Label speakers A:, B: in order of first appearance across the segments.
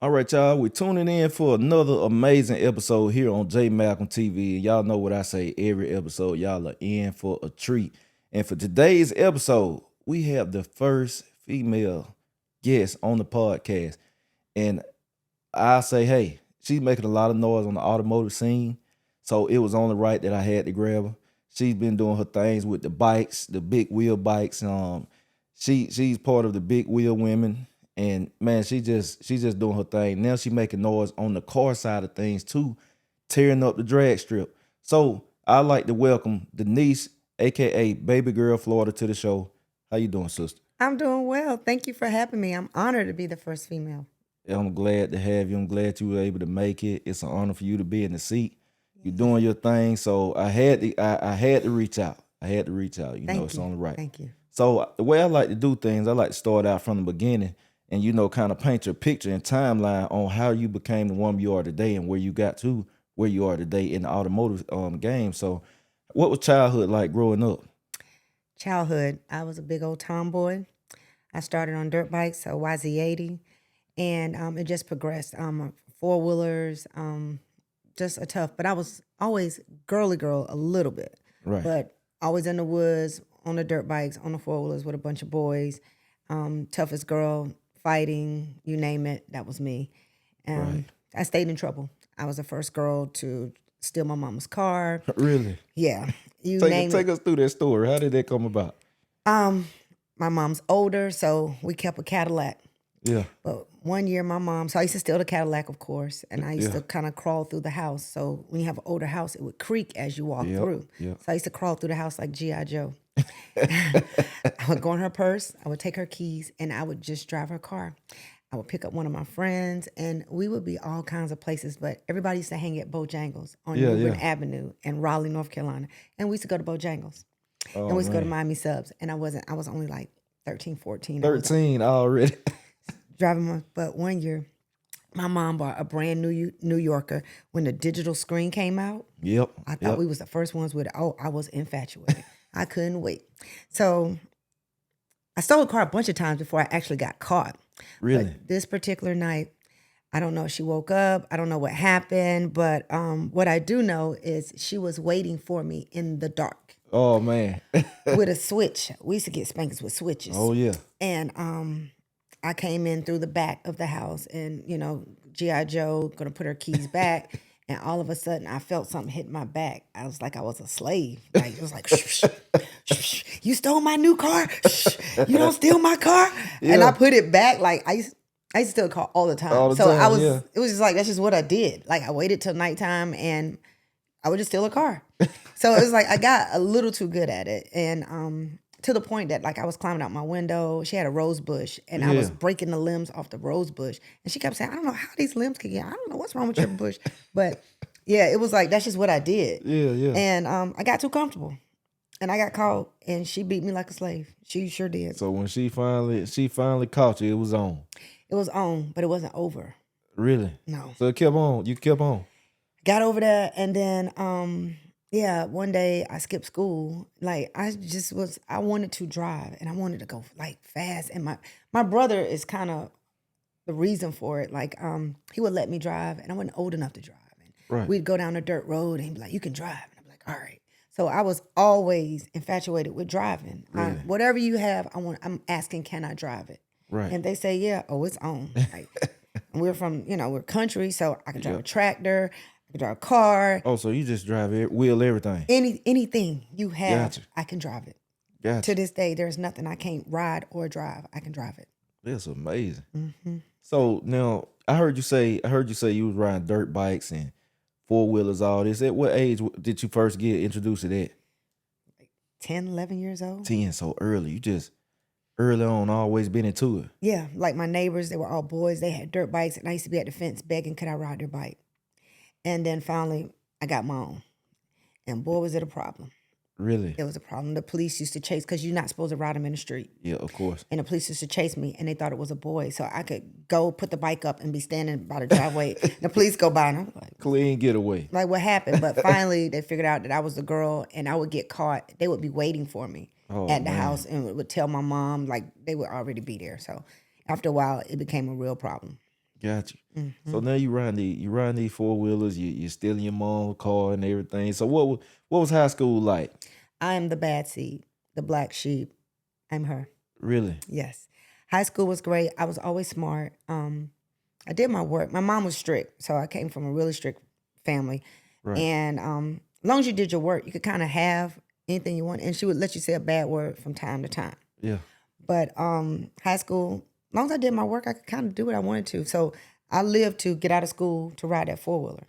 A: All right, y'all. We're tuning in for another amazing episode here on JMalcom TV. And y'all know what I say every episode. Y'all are in for a treat. And for today's episode, we have the first female guest on the podcast. And I say, hey, she's making a lot of noise on the automotive scene. So it was only right that I had to grab her. She's been doing her things with the bikes, the big wheel bikes. She's part of the big wheel women. And man, she's just doing her thing. Now she making noise on the car side of things too, tearing up the drag strip. So I'd like to welcome Denise, aka Babygirl Florida, to the show. How you doing, sister?
B: I'm doing well. Thank you for having me. I'm honored to be the first female.
A: I'm glad to have you. I'm glad you were able to make it. It's an honor for you to be in the seat. You're doing your thing. So I had to reach out. I had to reach out.
B: Thank
A: It's
B: you.
A: only right.
B: Thank you.
A: So the way I like to do things, I like to start out from the beginning and kind of paint your picture and timeline on how you became the woman you are today and where you got to where you are today in the automotive game. So what was childhood like growing up?
B: Childhood, I was a big old tomboy. I started on dirt bikes, a YZ80, and it just progressed. Four wheelers, just a tough. But I was always girly girl a little bit,
A: Right.
B: but always in the woods on the dirt bikes, on the four wheelers with a bunch of boys. Toughest girl, fighting, you name it. That was me.
A: Right.
B: I stayed in trouble. I was the first girl to steal my mama's car.
A: Really?
B: Yeah, you name
A: Take
B: it.
A: us through that story. How did that come about?
B: My mom's older, so we kept a Cadillac.
A: Yeah.
B: But one year, so I used to steal the Cadillac, of course, and I used
A: Yeah.
B: to kind of crawl through the house. So when you have an older house, it would creak as you walk
A: Yep,
B: through.
A: yep.
B: So I used to crawl through the house like G.I. Joe. I would go in her purse, I would take her keys, and I would just drive her car. I would pick up one of my friends, and we would be all kinds of places. But everybody used to hang at Bojangles on
A: Yeah,
B: New Bern
A: yeah.
B: Avenue in Raleigh, North Carolina. And we used to go to Bojangles.
A: Oh,
B: And we used to go to
A: man.
B: Miami Subs. And I was only like 13, 14. I was
A: 13 already.
B: driving but one year, my mom bought a brand new New Yorker when the digital screen came out.
A: Yep.
B: I thought
A: Yep.
B: we was the first ones with it. Oh, I was infatuated. I couldn't wait. So I stole a car a bunch of times before I actually got caught.
A: Really?
B: But this particular night, I don't know if she woke up. I don't know what happened. But what I do know is she was waiting for me in the dark
A: Oh, man.
B: with a switch. We used to get spankings with switches.
A: Oh, yeah.
B: And I came in through the back of the house and, G.I. Joe, gonna put her keys back. And all of a sudden, I felt something hit my back. I was like I was a slave. Like, it was like, shh, shh, shh, you stole my new car? Shh, you don't steal my car? And I
A: Yeah.
B: put it back. Like, I used to steal a car all the time.
A: All the
B: So
A: time, yeah.
B: it was just like, that's just what I did. Like, I waited till nighttime and I would just steal a car. So it was like I got a little too good at it. And to the point that like I was climbing out my window. She had a rose bush and I was
A: Yeah.
B: breaking the limbs off the rose bush. And she kept saying, I don't know how these limbs can get, I don't know what's wrong with your bush. But yeah, it was like, that's just what I did.
A: Yeah, yeah.
B: And I got too comfortable and I got caught and she beat me like a slave. She sure did.
A: So when she finally caught you, it was on.
B: It was on, but it wasn't over.
A: Really?
B: No.
A: So it kept on. You kept on.
B: Got over there and then one day I skipped school. Like I wanted to drive and I wanted to go like fast. And my brother is kind of the reason for it. Like he would let me drive and I wasn't old enough to drive. And
A: Right.
B: we'd go down a dirt road and he'd be like, you can drive. And I'm like, all right. So I was always infatuated with driving.
A: Really?
B: Whatever you have, I'm asking, can I drive it?
A: Right.
B: And they say, yeah, oh, it's on. Like, and we're from, we're country, so I can drive a tractor, I can drive a car,
A: Oh, so you just drive wheel everything.
B: anything you have,
A: Gotcha.
B: I can drive it.
A: Gotcha.
B: To this day, there's nothing I can't ride or drive. I can drive it.
A: That's amazing.
B: Mm-hmm.
A: So now I heard you say you was riding dirt bikes and four wheelers, all this. At what age did you first get introduced to that?
B: 10, 11 years old.
A: 10, so early. You just early on always been into it.
B: Yeah, like my neighbors, they were all boys. They had dirt bikes, and I used to be at the fence begging, could I ride their bike? And then finally, I got my own. And boy, was it a problem.
A: Really?
B: It was a problem. The police used to chase, because you're not supposed to ride them in the street.
A: Yeah, of course.
B: And the police used to chase me, and they thought it was a boy. So I could go put the bike up and be standing by the driveway. The police go by, and I'm
A: Clean getaway.
B: like, what happened? But finally, they figured out that I was the girl, and I would get caught. They would be waiting for me
A: Oh,
B: at the
A: man.
B: house and would tell my mom, like, they would already be there. So after a while, it became a real problem.
A: Got you. So now you riding these four wheelers. You stealing your mom's car and everything. So what was high school like?
B: I am the bad seed, the black sheep. I'm her.
A: Really?
B: Yes. High school was great. I was always smart. I did my work. My mom was strict, so I came from a really strict family.
A: Right.
B: And as long as you did your work, you could kind of have anything you want, and she would let you say a bad word from time to time.
A: Yeah.
B: But high school, as long as I did my work, I could kind of do what I wanted to. So I lived to get out of school to ride that four-wheeler.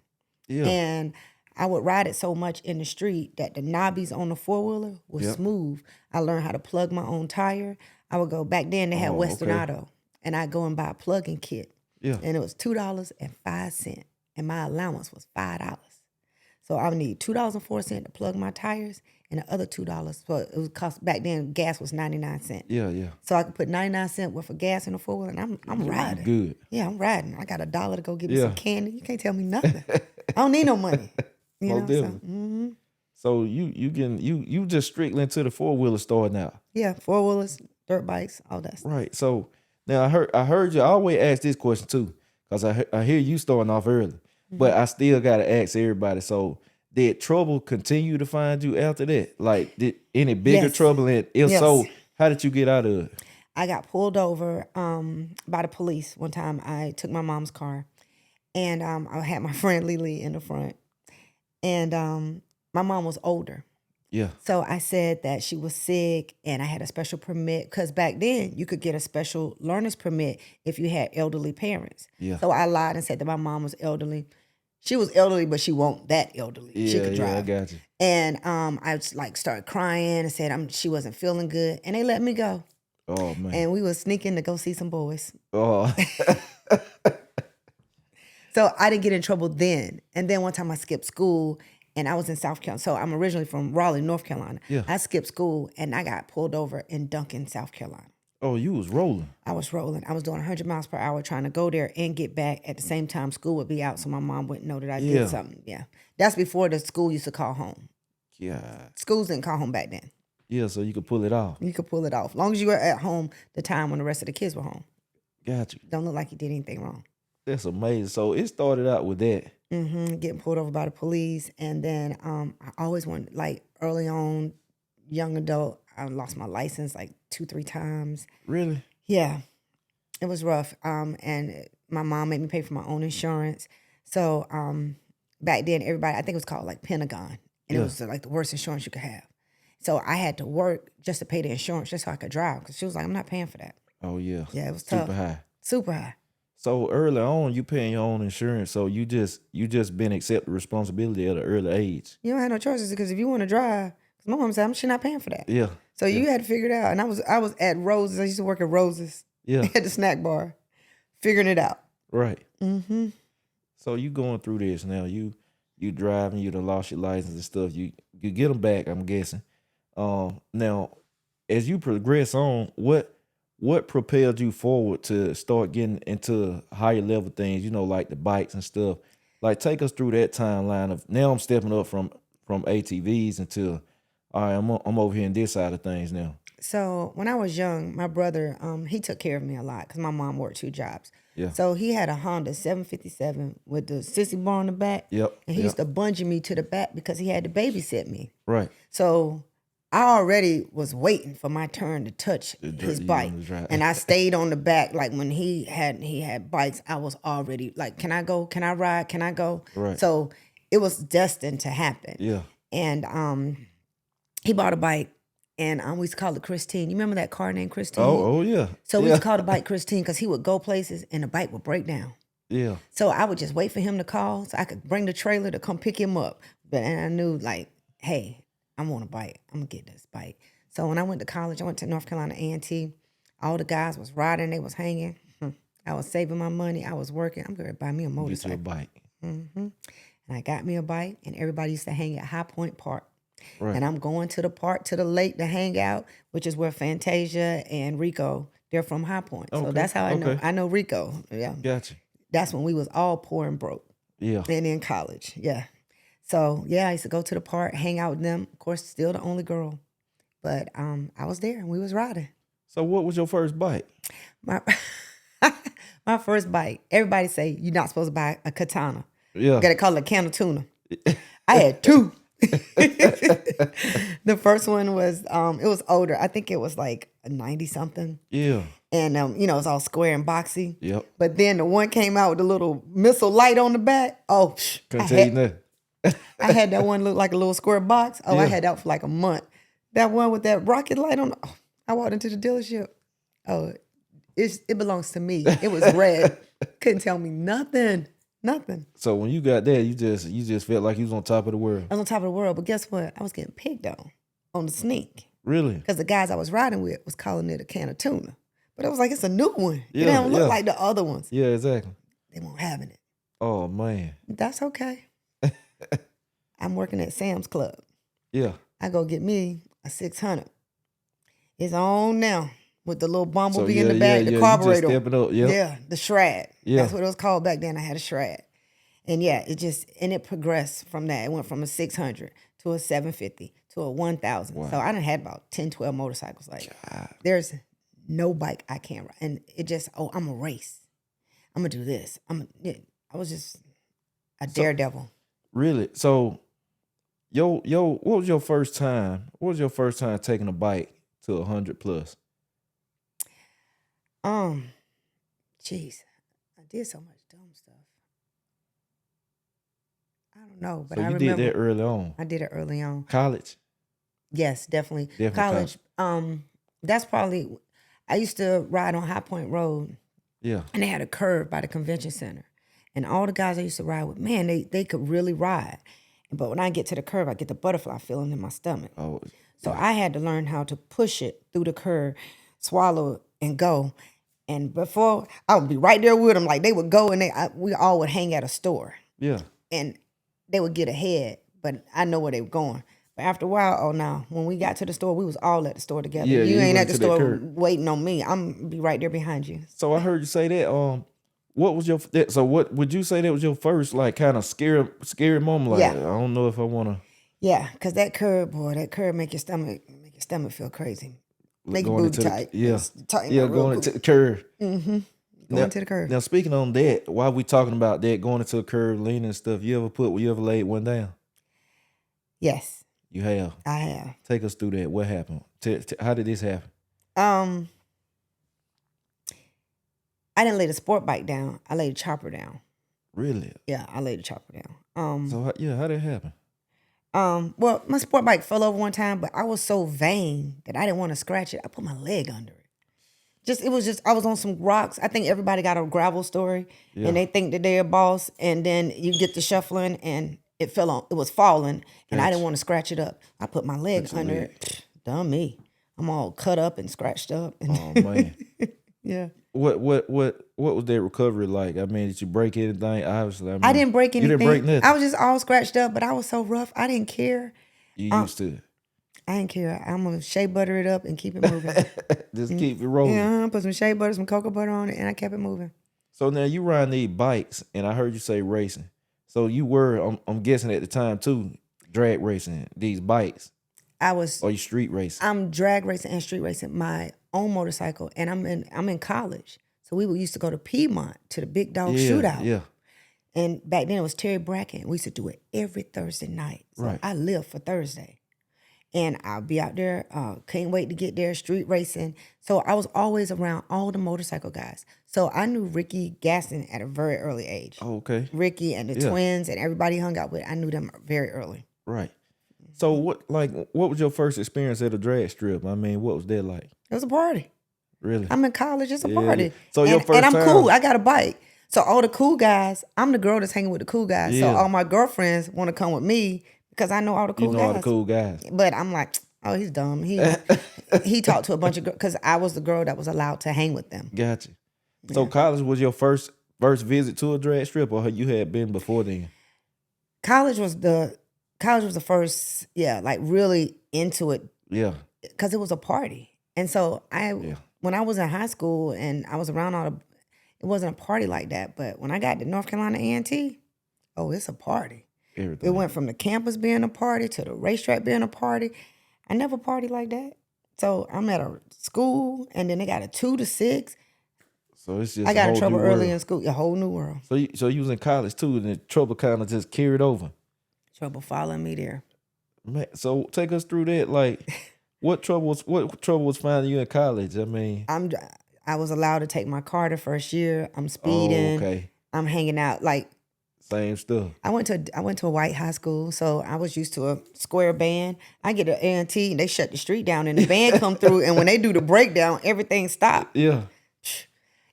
A: Yeah.
B: And I would ride it so much in the street that the knobbies on the four-wheeler was smooth. I learned how to plug my own tire. I would go, back then they had Western Auto, and I'd go and buy a plug-in kit.
A: Yeah.
B: And it was $2.05, and my allowance was $5. So I would need $2.04 to plug my tires, and the other $2. So it would cost, back then gas was 99¢.
A: Yeah, yeah.
B: So I could put 99¢ worth of gas in the four-wheeler, and I'm riding.
A: Good.
B: Yeah, I'm riding. I got $1 to go get me some candy. You can't tell me nothing. I don't need no money. You know,
A: definitely. So you just strictly into the four-wheeler starting out.
B: Yeah, four-wheelers, dirt bikes, all that stuff.
A: Right. So now I heard you. I always ask this question too, because I hear you starting off early, but I still gotta ask everybody. So did trouble continue to find you after that? Like, did any bigger trouble? And if so, how did you get out of it?
B: I got pulled over by the police one time. I took my mom's car, and I had my friend Lily in the front, and my mom was older.
A: Yeah.
B: So I said that she was sick and I had a special permit, because back then you could get a special learner's permit if you had elderly parents.
A: Yeah.
B: So I lied and said that my mom was elderly. She was elderly, but she wasn't that elderly.
A: Yeah,
B: she could drive.
A: I got you.
B: And I just started crying and said she wasn't feeling good, and they let me go.
A: Oh man.
B: And we was sneaking to go see some boys.
A: Oh.
B: So I didn't get in trouble then. And then one time I skipped school, and I was in South Carolina. So I'm originally from Raleigh, North Carolina.
A: Yeah.
B: I skipped school, and I got pulled over in Duncan, South Carolina.
A: Oh, you was rolling.
B: I was rolling. I was doing 100 miles per hour trying to go there and get back at the same time school would be out, so my mom wouldn't know that I did something. Yeah. That's before the school used to call home.
A: Yeah.
B: Schools didn't call home back then.
A: Yeah, so you could pull it off.
B: You could pull it off. As long as you were at home the time when the rest of the kids were home.
A: Got you.
B: Don't look like you did anything wrong.
A: That's amazing. So it started out with that.
B: Getting pulled over by the police. And then I always wanted, early on, young adult, I lost my license 2-3 times.
A: Really?
B: Yeah. It was rough. And my mom made me pay for my own insurance. So back then, everybody, I think it was called Pentagon. And it was the worst insurance you could have. So I had to work just to pay the insurance just so I could drive. Because she was like, I'm not paying for that.
A: Oh, yeah.
B: Yeah, it was tough.
A: Super high.
B: Super high.
A: So early on, you paying your own insurance. So you just been accept the responsibility at an early age.
B: You don't have no choices, because if you want to drive, because my mom said, she's not paying for that.
A: Yeah.
B: So you had to figure it out. And I was at Rose's. I used to work at Rose's.
A: Yeah.
B: At the snack bar, figuring it out.
A: Right. So you going through this now. You driving. You done lost your license and stuff. You get them back, I'm guessing. Now, as you progress on, what propelled you forward to start getting into higher level things, like the bikes and stuff? Take us through that timeline of, now I'm stepping up from ATVs into, all right, I'm over here in this side of things now.
B: So when I was young, my brother, he took care of me a lot because my mom worked 2 jobs.
A: Yeah.
B: So he had a Honda 757 with the sissy bar on the back.
A: Yep.
B: And he used to bungee me to the back because he had to babysit me.
A: Right.
B: So I already was waiting for my turn to touch his bike. And I stayed on the back. When he had bikes, I was already can I go? Can I ride? Can I go?
A: Right.
B: So it was destined to happen.
A: Yeah.
B: And he bought a bike, and we used to call it Christine. You remember that car named Christine?
A: Oh yeah.
B: So we used to call the bike Christine because he would go places and the bike would break down.
A: Yeah.
B: So I would just wait for him to call so I could bring the trailer to come pick him up. And I knew hey, I want a bike. I'm going to get this bike. So when I went to college, I went to North Carolina A&T. All the guys was riding. They was hanging. I was saving my money. I was working. I'm going to buy me a motorcycle.
A: Get you a bike.
B: And I got me a bike, and everybody used to hang at High Point Park.
A: Right.
B: And I'm going to the park, to the lake to hang out, which is where Fantasia and Rico, they're from High Point. So that's how I know. I know Rico. Yeah.
A: Gotcha.
B: That's when we was all poor and broke.
A: Yeah.
B: And in college. Yeah. So, yeah, I used to go to the park, hang out with them. Of course, still the only girl. But I was there, and we was riding.
A: So what was your first bike?
B: My My first bike, everybody say you're not supposed to buy a katana.
A: Yeah.
B: You gotta call it a can of tuna. I had two. The first one was it was older. I think it was like a 90 something.
A: Yeah.
B: And you know, it's all square and boxy.
A: Yep.
B: But then the one came out with a little missile light on the back. Oh,
A: Couldn't tell you nothing.
B: I had that one look like a little square box. Oh, I
A: Yeah.
B: had that for like a month. That one with that rocket light on. Oh, I walked into the dealership. Oh, it belongs to me. It was red. Couldn't tell me nothing. Nothing.
A: So when you got that, you just felt like you was on top of the world.
B: I was on top of the world, but guess what? I was getting picked on the sneak.
A: Really?
B: Because the guys I was riding with was calling it a can of tuna. But it was like, it's a new one.
A: Yeah,
B: It don't look
A: yeah.
B: like the other ones.
A: Yeah, exactly.
B: They won't having it.
A: Oh man.
B: That's okay. I'm working at Sam's Club.
A: Yeah.
B: I go get me a 600. It's on now with the little bumblebee
A: So,
B: in the
A: yeah,
B: back,
A: yeah,
B: the
A: you
B: carburetor.
A: just stepping up, yep.
B: Yeah, the Shred.
A: Yeah.
B: That's what it was called back then. I had a Shred. And yeah, it progressed from that. It went from a 600 to a 750 to a 1,000.
A: Wow.
B: So I done had about 10, 12 motorcycles. Like, there's no bike I can't ride. And it just, I'm a race. I'm going to do this. I was just a daredevil.
A: Really? So what was your first time? What was your first time taking a bike to 100 plus?
B: Jeez, I did so much dumb stuff. I don't know, but
A: So
B: I
A: you
B: remember
A: did that early on.
B: I did it early on.
A: College?
B: Yes, definitely.
A: Definitely
B: College. That's probably. I used to ride on High Point Road,
A: Yeah.
B: and they had a curve by the convention center, and all the guys I used to ride with, man, they could really ride. But when I get to the curve, I get the butterfly feeling in my stomach.
A: Oh,
B: So I had to learn how to push it through the curve, swallow it, and go. And before, I would be right there with them. Like, they would go, and we all would hang at a store.
A: yeah.
B: And they would get ahead, but I know where they were going. But after a while, oh no, when we got to the store, we was all at the store together.
A: Yeah,
B: you
A: you
B: ain't
A: went
B: at the
A: to that
B: store
A: curve.
B: waiting on me. I'm gonna be right there behind you.
A: So I heard you say that. What was what would you say that was your first like kind of scary moment? Like,
B: Yeah.
A: I don't know if I want to
B: Yeah, cause that curve make your stomach feel crazy. Make your
A: going
B: booty
A: into
B: tight.
A: yeah.
B: Just tighten
A: Yeah,
B: up real
A: going
B: quick.
A: into the curve.
B: Going to the curve.
A: Now speaking on that, while we talking about that, going into a curve, leaning and stuff, you ever laid one down?
B: Yes,
A: You have.
B: I have.
A: Take us through that. What happened? How did this happen?
B: I didn't lay the sport bike down. I laid the chopper down.
A: Really?
B: Yeah, I laid the chopper down.
A: So how did it happen?
B: Well, my sport bike fell over one time, but I was so vain that I didn't want to scratch it. I put my leg under it. I was on some rocks. I think everybody got a gravel story,
A: Yeah.
B: and they think that they're a boss, and then you get the shuffling, and it was falling, and I
A: Gotcha.
B: didn't want to scratch it up. I put my leg
A: Put your
B: under
A: leg.
B: it. Dumb me. I'm all cut up and scratched up. And
A: Oh man.
B: yeah.
A: What was that recovery like? I mean, did you break anything? Obviously, I, mean,
B: I didn't break anything.
A: You didn't break nothing.
B: I was just all scratched up, but I was so rough. I didn't care.
A: You used to it.
B: I didn't care. I'm going to shea butter it up and keep it moving.
A: Just keep it rolling.
B: Yeah, put some shea butter, some cocoa butter on it, and I kept it moving.
A: So now you ride these bikes, and I heard you say racing. So you were, I'm guessing at the time too, drag racing these bikes. Or you street racing.
B: I'm drag racing and street racing my own motorcycle, and I'm in college. So we used to go to Piedmont to the Big Dog Shootout.
A: Yeah.
B: And back then it was Terry Bracken. We used to do it every Thursday night. So
A: Right.
B: I lived for Thursday. And I'll be out there, can't wait to get there, street racing. So I was always around all the motorcycle guys. So I knew Ricky Gaston at a very early age.
A: Oh, okay.
B: Ricky and the twins and everybody he hung out with, I knew them very early.
A: Right. So what was your first experience at a drag strip? I mean, what was that like?
B: It was a party.
A: Really?
B: I'm in college, it's a
A: Yeah,
B: party.
A: yeah. So your first
B: and I'm
A: time-
B: cool, I got a bike. So all the cool guys, I'm the girl that's hanging with the cool guys.
A: Yeah.
B: So all my girlfriends want to come with me because I know all the cool
A: You know
B: guys.
A: all the cool guys.
B: But I'm like, oh, he's dumb. He talked to a bunch of girls because I was the girl that was allowed to hang with them.
A: Gotcha. So college was your first visit to a drag strip, or you had been before then?
B: College was the first, like really into it
A: Yeah.
B: because it was a party. And so when I was in high school and I was around it wasn't a party like that. But when I got to North Carolina A&T, oh, it's a party.
A: Everything.
B: It went from the campus being a party to the racetrack being a party. I never partied like that. So I'm at a school, and then they got a 2 to 6.
A: So it's just
B: I
A: a
B: got in
A: whole
B: trouble
A: new
B: early
A: world.
B: in school. A whole new world.
A: So you was in college too, and the trouble kind of just carried over.
B: Trouble following me there.
A: Man, so take us through that. Like, what trouble was finding you in college? I mean,
B: I was allowed to take my car the first year. I'm
A: oh,
B: speeding.
A: okay,
B: I'm hanging out. Like,
A: same stuff.
B: I went to a white high school, so I was used to a square band. I get an A&T, and they shut the street down, and the band come through, and when they do the breakdown, everything stopped.
A: Yeah.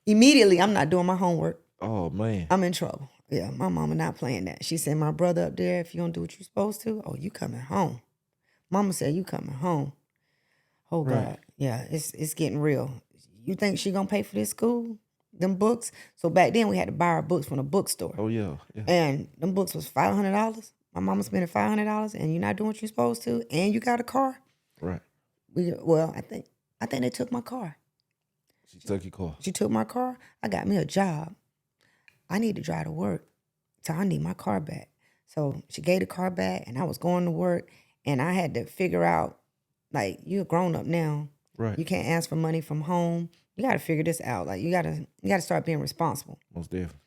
B: Immediately, I'm not doing my homework.
A: Oh man.
B: I'm in trouble. Yeah, my mama not playing that. She said, my brother up there, if you don't do what you're supposed to, oh, you coming home. Mama said, you coming home. Oh,
A: Right.
B: God. Yeah, it's getting real. You think she gonna pay for this school? Them books? So back then, we had to buy our books from the bookstore.
A: Oh yeah. Yeah.
B: And them books was $500. My mama spending $500, and you're not doing what you're supposed to, and you got a car.
A: Right.
B: I think they took my car.
A: She took your car.
B: She took my car. I got me a job. I need to drive to work, so I need my car back. So she gave the car back, and I was going to work, and I had to figure out, like, you're a grown up now.
A: Right.
B: You can't ask for money from home. You got to figure this out. Like, you got to start being responsible.
A: Most definitely.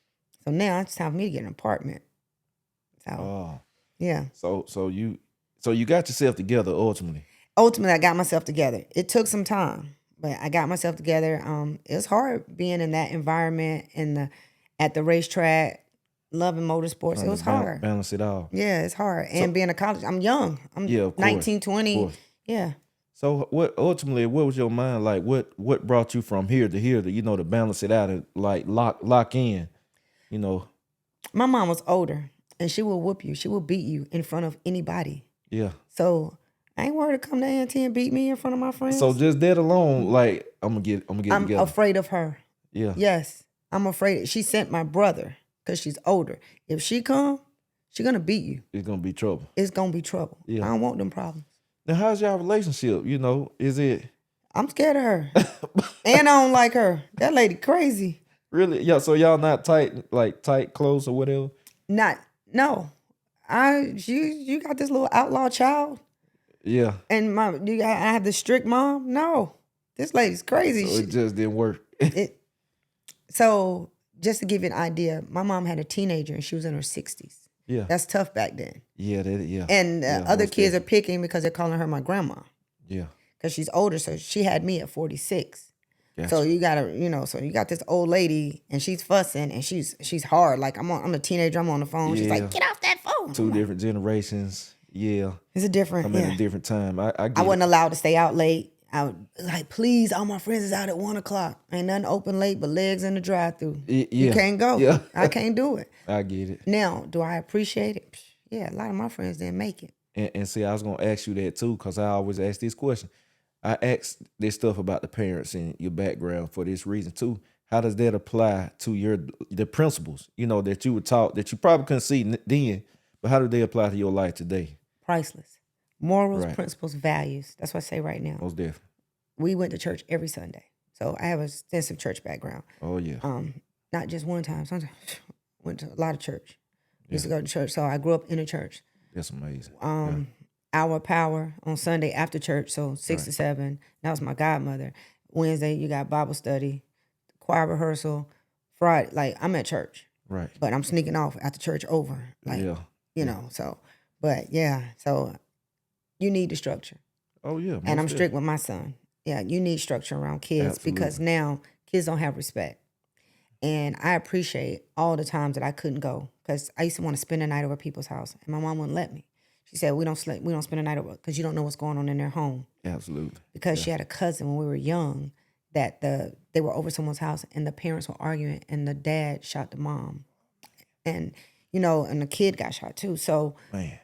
B: So now it's time for me to get an apartment. So
A: Oh.
B: yeah.
A: So you got yourself together ultimately.
B: Ultimately, I got myself together. It took some time, but I got myself together. It was hard being in that environment at the racetrack, loving motorsports.
A: Trying
B: It was
A: to
B: hard.
A: balance it all.
B: Yeah, it's hard. And being a college, I'm young. I'm
A: Yeah, of course,
B: 19, 20.
A: of course.
B: Yeah.
A: So what was your mind like? What brought you from here to here to balance it out and like lock in, you know?
B: My mom was older, and she will whoop you. She will beat you in front of anybody.
A: Yeah.
B: So I ain't worried to come to A&T and beat me in front of my friends.
A: So just that alone, like I'm gonna get
B: I'm
A: together.
B: afraid of her.
A: Yeah.
B: Yes, I'm afraid. She sent my brother because she's older. If she come, she gonna beat you.
A: It's gonna be trouble.
B: It's gonna be trouble.
A: Yeah.
B: I don't want them problems.
A: Now how's y'all relationship? Is it
B: I'm scared of her, and I don't like her. That lady crazy.
A: really? Yeah. So y'all not tight close or whatever?
B: No. You got this little outlaw child,
A: Yeah.
B: and I have this strict mom. No, this lady's crazy.
A: So it just didn't work.
B: So just to give you an idea, my mom had a teenager and she was in her 60s.
A: Yeah.
B: That's tough back then.
A: Yeah. Yeah.
B: And
A: Yeah,
B: other
A: most
B: kids are picking because they're calling her my grandma
A: Yeah.
B: because she's older. So she had me at 46.
A: Gotcha.
B: So you gotta, so you got this old lady and she's fussing and she's hard. Like I'm a teenager. I'm on the phone. She's
A: Yeah.
B: like, get off that phone.
A: Two different generations. Yeah.
B: It's a different.
A: I'm in
B: Yeah.
A: a different time. I get
B: I
A: it.
B: wasn't allowed to stay out late. I would like, please, all my friends is out at 1:00. Ain't nothing open late but legs in the drive-through.
A: Yeah.
B: You can't go.
A: Yeah.
B: I can't do it.
A: I get it.
B: Now, do I appreciate it? Yeah, a lot of my friends didn't make it.
A: And see, I was gonna ask you that too, because I always ask this question. I ask this stuff about the parents and your background for this reason too. How does that apply to the principles, that you were taught that you probably couldn't see then, but how do they apply to your life today?
B: Priceless. Morals,
A: Right.
B: principles, values. That's what I say right now.
A: Most definitely.
B: We went to church every Sunday. So I have a extensive church background.
A: Oh yeah.
B: Not just one time. Sometimes went to a lot of church. Used to go to church. So I grew up in a church.
A: That's amazing.
B: Hour Power on Sunday after church, so 6 to 7. That was my godmother. Wednesday, you got Bible study, choir rehearsal. Friday, like I'm at church,
A: Right.
B: but I'm sneaking off after church over. Like,
A: Yeah.
B: so, but yeah, so you need the structure.
A: Oh yeah.
B: And I'm
A: most
B: strict with my son. Yeah, you need structure around kids because now kids don't have respect. And I appreciate all the times that I couldn't go because I used to want to spend the night over people's house, and my mom wouldn't let me. She said, we don't spend the night over because you don't know what's going on in their home.
A: Absolutely.
B: Because she had a cousin when we were young that they were over someone's house and the parents were arguing and the dad shot the mom. And, and the kid got shot too. So
A: Man.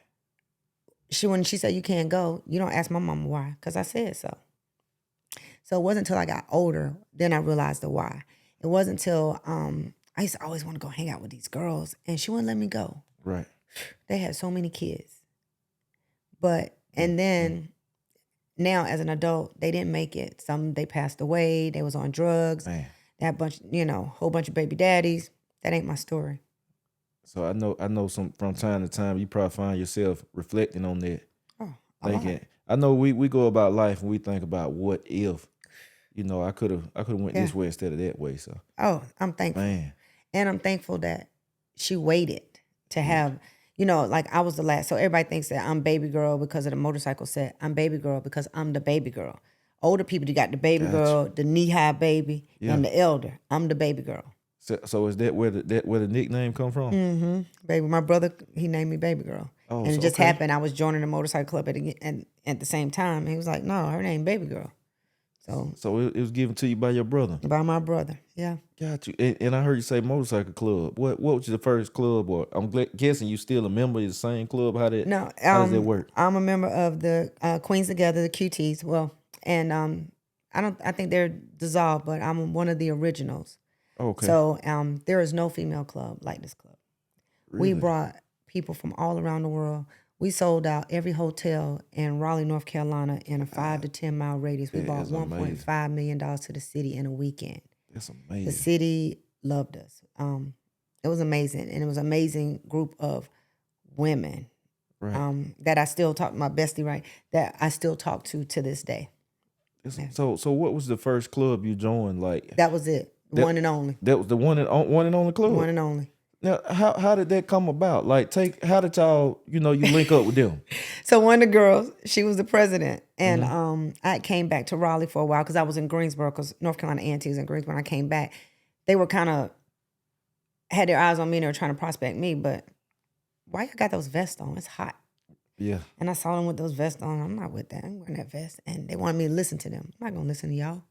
B: when she said you can't go, you don't ask my mama why, because I said so. So it wasn't until I got older, then I realized the why. It wasn't until I used to always want to go hang out with these girls and she wouldn't let me go.
A: Right.
B: They had so many kids. And then now as an adult, they didn't make it. Some, they passed away. They was on drugs.
A: Man.
B: They had whole bunch of baby daddies. That ain't my story.
A: So I know some from time to time you probably find yourself reflecting on that.
B: Oh,
A: Thinking, I know we go about life and we think about what if. I could have went
B: Yeah.
A: this way instead of that way. So
B: Oh, I'm thankful.
A: man,
B: And I'm thankful that she waited to have, like I was the last. So everybody thinks that I'm baby girl because of the motorcycle set. I'm baby girl because I'm the baby girl. Older people, you got the baby
A: Gotcha.
B: girl, the knee-high baby,
A: Yeah.
B: and the elder. I'm the baby girl.
A: So is that where the nickname come from?
B: Baby, my brother, he named me baby girl.
A: Oh,
B: and it
A: so,
B: just
A: okay.
B: happened. I was joining the motorcycle club at the same time. He was like, no, her name baby girl.
A: So it was given to you by your brother.
B: By my brother, yeah.
A: Got you. And I heard you say motorcycle club. What was the first club? Or I'm guessing you still a member of the same club. How does that work?
B: I'm a member of the Queens Together, the QTs. Well, and I think they're dissolved, but I'm one of the originals.
A: Okay.
B: So there is no female club like this club.
A: Really?
B: We brought people from all around the world. We sold out every hotel in Raleigh, North Carolina in a 5 to 10 mile radius. We
A: that
B: bought
A: is amazing.
B: $1.5 million to the city in a weekend.
A: That's
B: The
A: amazing.
B: city loved us. It was amazing. And it was an amazing group of women
A: Right.
B: that I still talk, my bestie, right, that I still talk to this day.
A: So what was the first club you joined? Like
B: That was it. One and only.
A: that was the one and only club.
B: One and only.
A: Now, how did that come about? Like, how did y'all, you link up with them?
B: So one of the girls, she was the president, and I came back to Raleigh for a while because I was in Greensboro, because North Carolina A&T was in Greensboro. When I came back, they were kind of had their eyes on me and they were trying to prospect me. But why you got those vests on? It's hot.
A: Yeah.
B: And I saw them with those vests on. I'm not with that. I'm wearing that vest, and they wanted me to listen to them. I'm not gonna listen to y'all.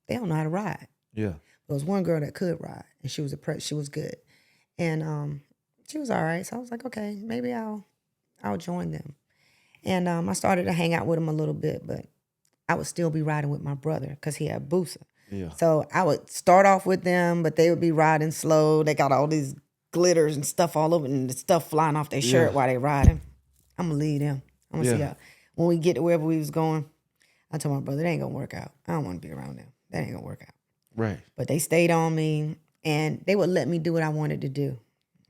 B: They don't know how to ride.
A: Yeah.
B: There was one girl that could ride, and she was she was good, and she was all right. So I was like, okay, maybe I'll join them. And I started to hang out with them a little bit, but I would still be riding with my brother because he had Boosa.
A: Yeah.
B: So I would start off with them, but they would be riding slow. They got all these glitters and stuff all over, and the stuff flying off their shirt while they riding. I'm gonna lead them. I'm gonna see how when we get to wherever we was going. I told my brother, that ain't gonna work out. I don't want to be around them. That ain't gonna work out.
A: Right.
B: But they stayed on me, and they would let me do what I wanted to do.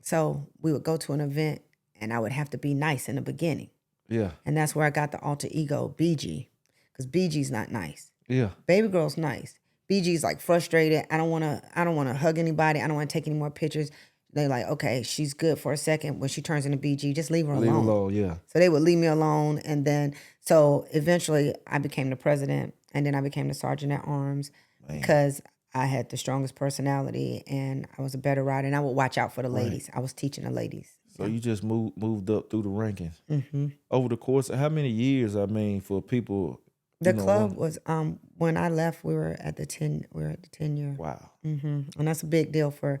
B: So we would go to an event, and I would have to be nice in the beginning.
A: Yeah.
B: And that's where I got the alter ego, BG, because BG's not nice.
A: Yeah.
B: Baby girl's nice. BG's like frustrated. I don't wanna hug anybody. I don't want to take any more pictures. They're like, okay, she's good for a second. When she turns into BG, just leave her alone.
A: Leave it alone, yeah.
B: So they would leave me alone. And then, so eventually I became the president, and then I became the sergeant at arms because I had the strongest personality and I was a better rider, and I would watch out for the ladies. I was teaching the ladies.
A: So you just moved up through the rankings. Over the course of how many years, for people?
B: The club was, when I left, we were at the 10 year.
A: Wow.
B: And that's a big deal for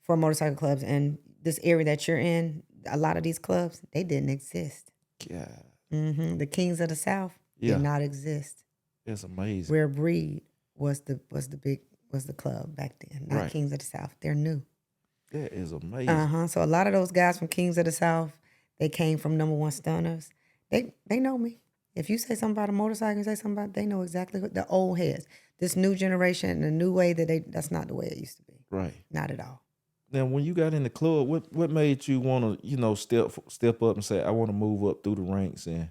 B: motorcycle clubs. And this area that you're in, a lot of these clubs, they didn't exist.
A: Yeah.
B: The Kings of the South did not exist.
A: It's amazing.
B: Rare Breed was the club back then, not Kings of the South. They're new.
A: That is amazing.
B: So a lot of those guys from Kings of the South, they came from number one stunners. They know me. If you say something about a motorcycle, they know exactly what the old heads. This new generation and the new way that's not the way it used to be.
A: Right.
B: Not at all.
A: Now, when you got in the club, what made you want to, step up and say, I want to move up through the ranks and,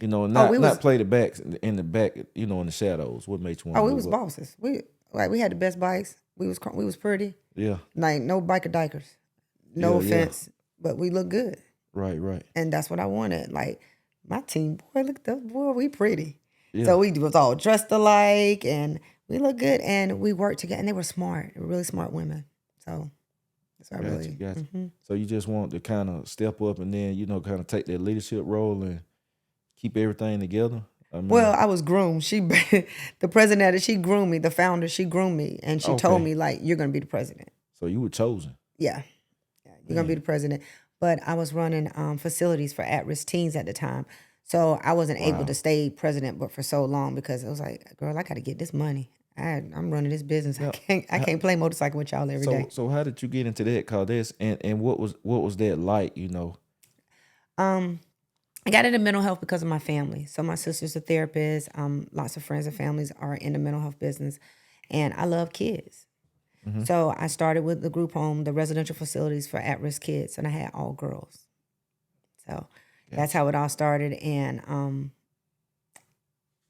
A: not play the backs in the back, in the shadows? What made you want to move up?
B: We was bosses. We had the best bikes. We was pretty.
A: Yeah.
B: Like no biker dikers. No offense, but we look good.
A: Right.
B: And that's what I wanted. Like my team, boy, look at those, boy, we pretty.
A: Yeah.
B: So we was all dressed alike and we looked good and we worked together, and they were smart, really smart women. So that's what I really.
A: Gotcha. So you just want to kind of step up and then, kind of take that leadership role and keep everything together?
B: Well, I was groomed. The president, she groomed me. The founder, she groomed me. And she told me, like, you're going to be the president.
A: So you were chosen?
B: Yeah. You're going to be the president. But I was running facilities for at-risk teens at the time. So I wasn't able to stay president but for so long because it was like, girl, I got to get this money. I'm running this business. I can't play motorcycle with y'all every day.
A: So how did you get into that? Cause that's and what was that like?
B: I got into mental health because of my family. So my sister's a therapist. Lots of friends and families are in the mental health business, and I love kids. So I started with the group home, the residential facilities for at-risk kids, and I had all girls. So that's how it all started. And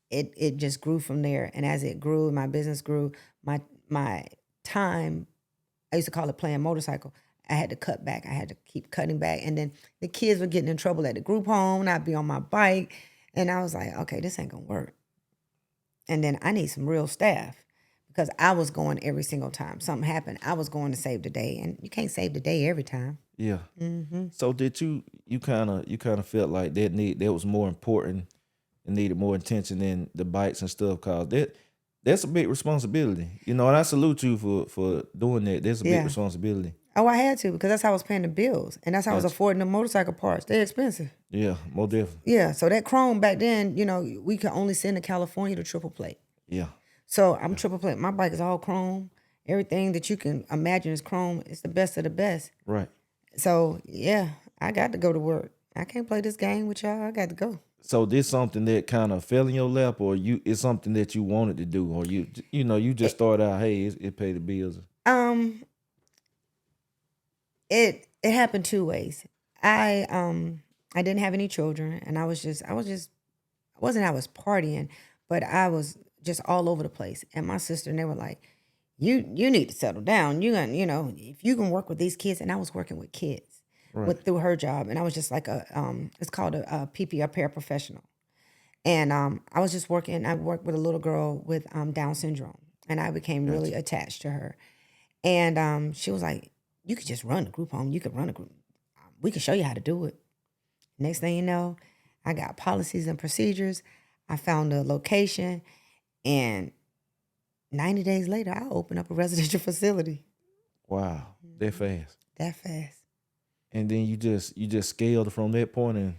B: it just grew from there. And as it grew, my business grew, my time, I used to call it playing motorcycle. I had to cut back. I had to keep cutting back. And then the kids were getting in trouble at the group home, and I'd be on my bike. And I was like, okay, this ain't gonna work. And then I need some real staff because I was going every single time something happened. I was going to save the day, and you can't save the day every time.
A: Yeah.
B: Mm-hmm.
A: So did you kind of felt like that was more important and needed more attention than the bikes and stuff? Cause that's a big responsibility, you know. And I salute you for doing that. That's a big responsibility.
B: Oh, I had to because that's how I was paying the bills, and that's how I was
A: Gotcha.
B: affording the motorcycle parts. They're expensive.
A: Yeah, more definitely.
B: Yeah, so that chrome back then, you know, we could only send to California the triple plate.
A: Yeah.
B: So I'm triple plate. My bike is all chrome. Everything that you can imagine is chrome. It's the best of the best.
A: Right.
B: So yeah, I got to go to work. I can't play this game with y'all. I got to go.
A: So this something that kind of fell in your lap, or it's something that you wanted to do, or you just started out, hey, it paid the bills.
B: It happened two ways. I didn't have any children, and I wasn't I was partying, but I was just all over the place. And my sister and they were like, you need to settle down. If you can work with these kids, and I was working with kids through her job, and I was just like it's called a PP, a paraprofessional. And I was just working. I worked with a little girl with Down syndrome, and I became really attached to her. And she was like, you could just run a group home. You could run a group. We could show you how to do it. Next thing you know, I got policies and procedures. I found a location, and 90 days later, I opened up a residential facility.
A: Wow, that fast.
B: That fast.
A: And then you just scaled from that point, and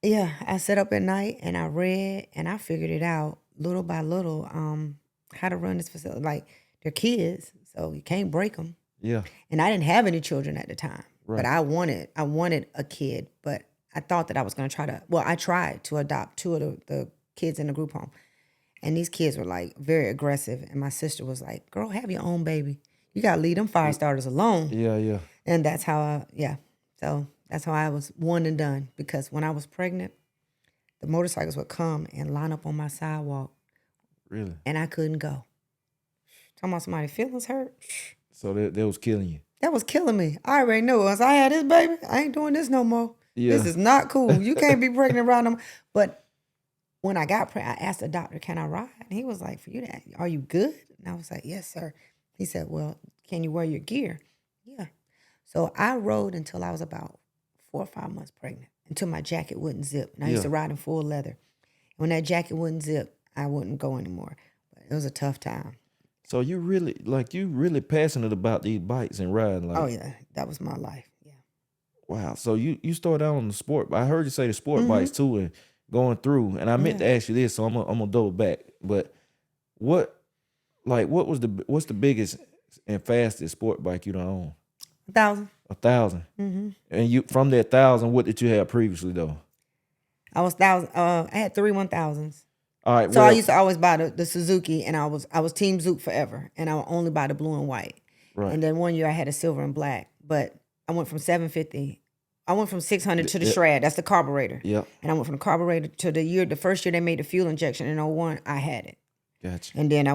B: yeah, I sat up at night and I read and I figured it out little by little. How to run this facility. Like, they're kids, so you can't break them.
A: Yeah.
B: And I didn't have any children at the time,
A: Right.
B: but I wanted a kid. But I thought that I was going to I tried to adopt two of the kids in the group home. And these kids were like very aggressive. And my sister was like, girl, have your own baby. You got to leave them fire starters alone.
A: Yeah, yeah.
B: And that's how so that's how I was one and done. Because when I was pregnant, the motorcycles would come and line up on my sidewalk.
A: Really?
B: And I couldn't go. Talking about somebody's feelings hurt.
A: So that was killing you.
B: That was killing me. I already knew. Once I had this baby, I ain't doing this no more.
A: Yeah.
B: This is not cool. You can't be pregnant around them. But when I got pregnant, I asked the doctor, can I ride? And he was like, are you good? And I was like, yes, sir. He said, well, can you wear your gear? Yeah. So I rode until I was about 4 or 5 months pregnant, until my jacket wouldn't zip. And I used to ride in full leather. When that jacket wouldn't zip, I wouldn't go anymore. But it was a tough time.
A: So you really passionate about these bikes and riding. Like,
B: oh, yeah. That was my life. Yeah.
A: Wow. So you started out on the sport. I heard you say the sport bikes too, and going through. And I meant to ask you this, so I'm gonna double back. But what's the biggest and fastest sport bike you done own?
B: 1,000.
A: 1,000. Mm-hmm. And you from that 1,000, what did you have previously though?
B: I was 1,000. I had 3 1,000s.
A: All right.
B: So I used to always buy the Suzuki, and I was Team Zook forever, and I would only buy the blue and white.
A: Right.
B: And then one year I had a silver and black, but I went from 750. I went from 600 to the shred. That's the carburetor.
A: Yep.
B: And I went from the carburetor to the first year they made the fuel injection in '01. I had it.
A: Gotcha.
B: And then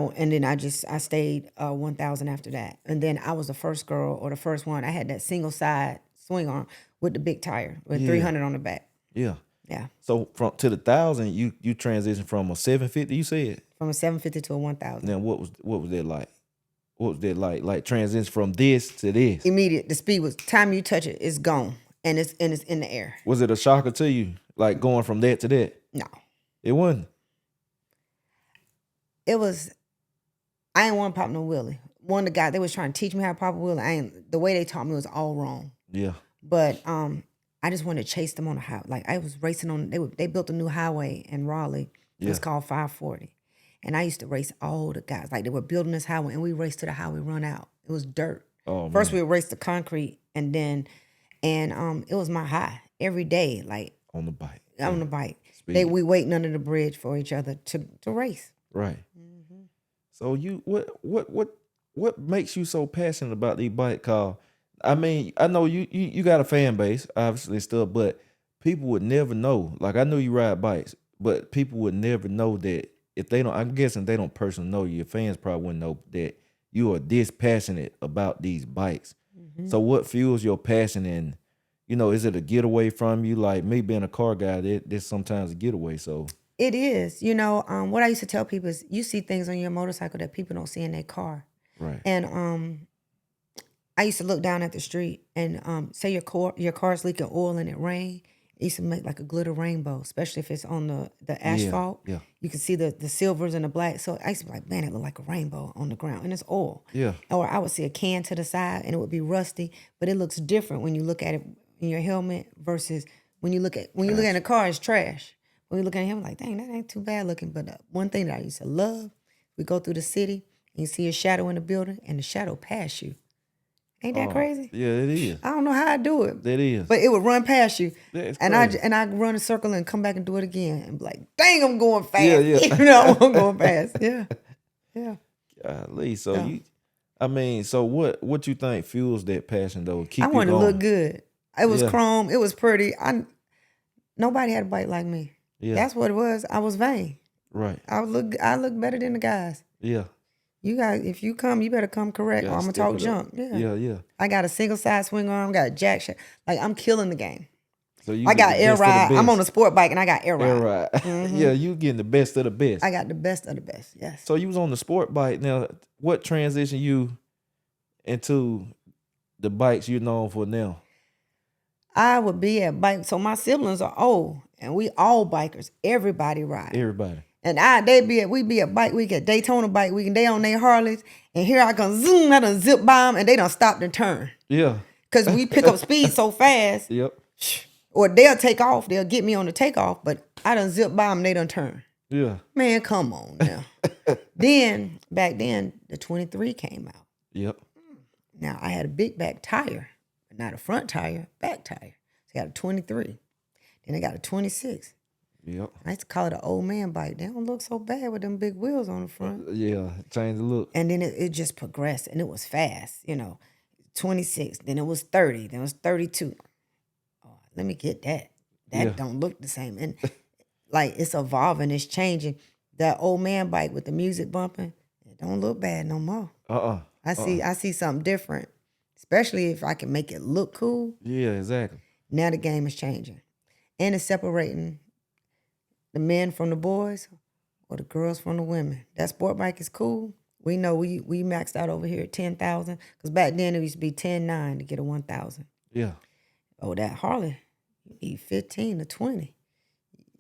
B: I stayed 1,000 after that. And then I was the first girl or the first one. I had that single side swing arm with the big tire with 300 on the back.
A: Yeah.
B: Yeah.
A: So from to the 1,000, you transitioned from a 750. You said
B: from a 750 to a 1,000.
A: Now what was that like? What was that like? Like transition from this to this?
B: Immediate. The speed was time you touch it, it's gone, and it's in the air.
A: Was it a shocker to you, like going from that to that?
B: No,
A: it wasn't.
B: It was. I ain't want to pop no wheelie. One of the guys they was trying to teach me how to pop a wheelie. The way they taught me was all wrong.
A: Yeah.
B: But I just wanted to chase them on the highway. Like I was racing on. They built a new highway in Raleigh. Yeah. It's called 540. And I used to race all the guys. Like they were building this highway, and we raced to the highway run out. It was dirt.
A: Oh,
B: First
A: man.
B: we would race the concrete, and it was my high every day. Like
A: on the bike.
B: On the bike. We waiting under the bridge for each other to race.
A: Right. Mm-hmm. So what makes you so passionate about these bike cars? I mean, I know you got a fan base, obviously stuff, but people would never know. Like I know you ride bikes, but people would never know that if they don't, I'm guessing they don't personally know you. Your fans probably wouldn't know that you are this passionate about these bikes. So what fuels your passion? And is it a getaway from you? Like me being a car guy, there's sometimes a getaway. So
B: It is. What I used to tell people is you see things on your motorcycle that people don't see in their car.
A: right,
B: And I used to look down at the street and say your car's leaking oil and it rain. It used to make like a glitter rainbow, especially if it's on the asphalt.
A: yeah.
B: You can see the silvers and the black. So I used to be like, man, it looked like a rainbow on the ground, and it's oil.
A: Yeah.
B: Or I would see a can to the side and it would be rusty, but it looks different when you look at it in your helmet versus when you look at the car, it's trash. When you look at him, like, dang, that ain't too bad looking. But one thing that I used to love, we go through the city and you see a shadow in the building and the shadow pass you. Ain't that crazy?
A: Yeah, it is.
B: I don't know how I do it.
A: That is.
B: But it would run past you.
A: That's
B: and
A: crazy.
B: I run a circle and come back and do it again and be like, dang, I'm going fast.
A: Yeah.
B: I'm going fast. Yeah. Yeah.
A: Golly. So so what you think fuels that passion though? Keep
B: I
A: you
B: wanted to
A: going?
B: look good. It was chrome. It was pretty. Nobody had a bike like me.
A: Yeah.
B: That's what it was. I was vain.
A: Right.
B: I look better than the guys.
A: Yeah.
B: You guys, if you come, you better come correct, or I'm gonna talk junk.
A: Yeah.
B: I got a single side swing arm, got a jack shot. Like, I'm killing the game.
A: So you
B: I got
A: get the
B: air
A: best of the
B: ride. I'm
A: best.
B: on a sport bike and I got air ride.
A: Air ride. Yeah, you getting the best of the best.
B: I got the best of the best. Yes.
A: So you was on the sport bike. Now, what transitioned you into the bikes you're known for now?
B: I would be at bike. So my siblings are old, and we all bikers. Everybody ride.
A: Everybody.
B: And we be at bike week at Daytona bike week, and they on their Harleys, and here I come zoom, I done zip by them, and they done stopped and turn.
A: Yeah.
B: Cause we pick up speed so fast.
A: Yep.
B: Or they'll take off. They'll get me on the takeoff, but I done zip by them, and they done turn.
A: Yeah.
B: Man, come on now. Back then, the 23 came out.
A: Yep.
B: Now, I had a big back tire, but not a front tire, back tire. So I got a 23. Then I got a 26.
A: Yep.
B: I used to call it an old man bike. They don't look so bad with them big wheels on the front.
A: Yeah. Change the look.
B: And then it just progressed, and it was fast, 26. Then it was 30. Then it was 32. Oh, let me get that. That don't look the same. And like, it's evolving, it's changing. That old man bike with the music bumping, it don't look bad no more. I see something different, especially if I can make it look cool.
A: Yeah, exactly.
B: Now the game is changing, and it's separating the men from the boys or the girls from the women. That sport bike is cool. We know we maxed out over here at 10,000, because back then it used to be 10,900 to get a 1,000.
A: Yeah.
B: Oh, that Harley, you need 15 to 20.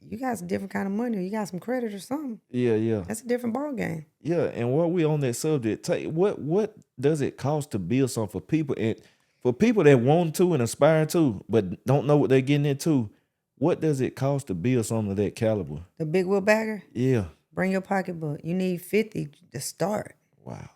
B: You got some different kind of money, or you got some credit or something.
A: Yeah.
B: That's a different ball game.
A: Yeah, and while we on that subject, what does it cost to build something for people, and for people that want to and aspire to, but don't know what they're getting into? What does it cost to build something of that caliber?
B: The big wheel bagger,
A: Yeah.
B: bring your pocketbook. You need 50 to start.
A: Wow.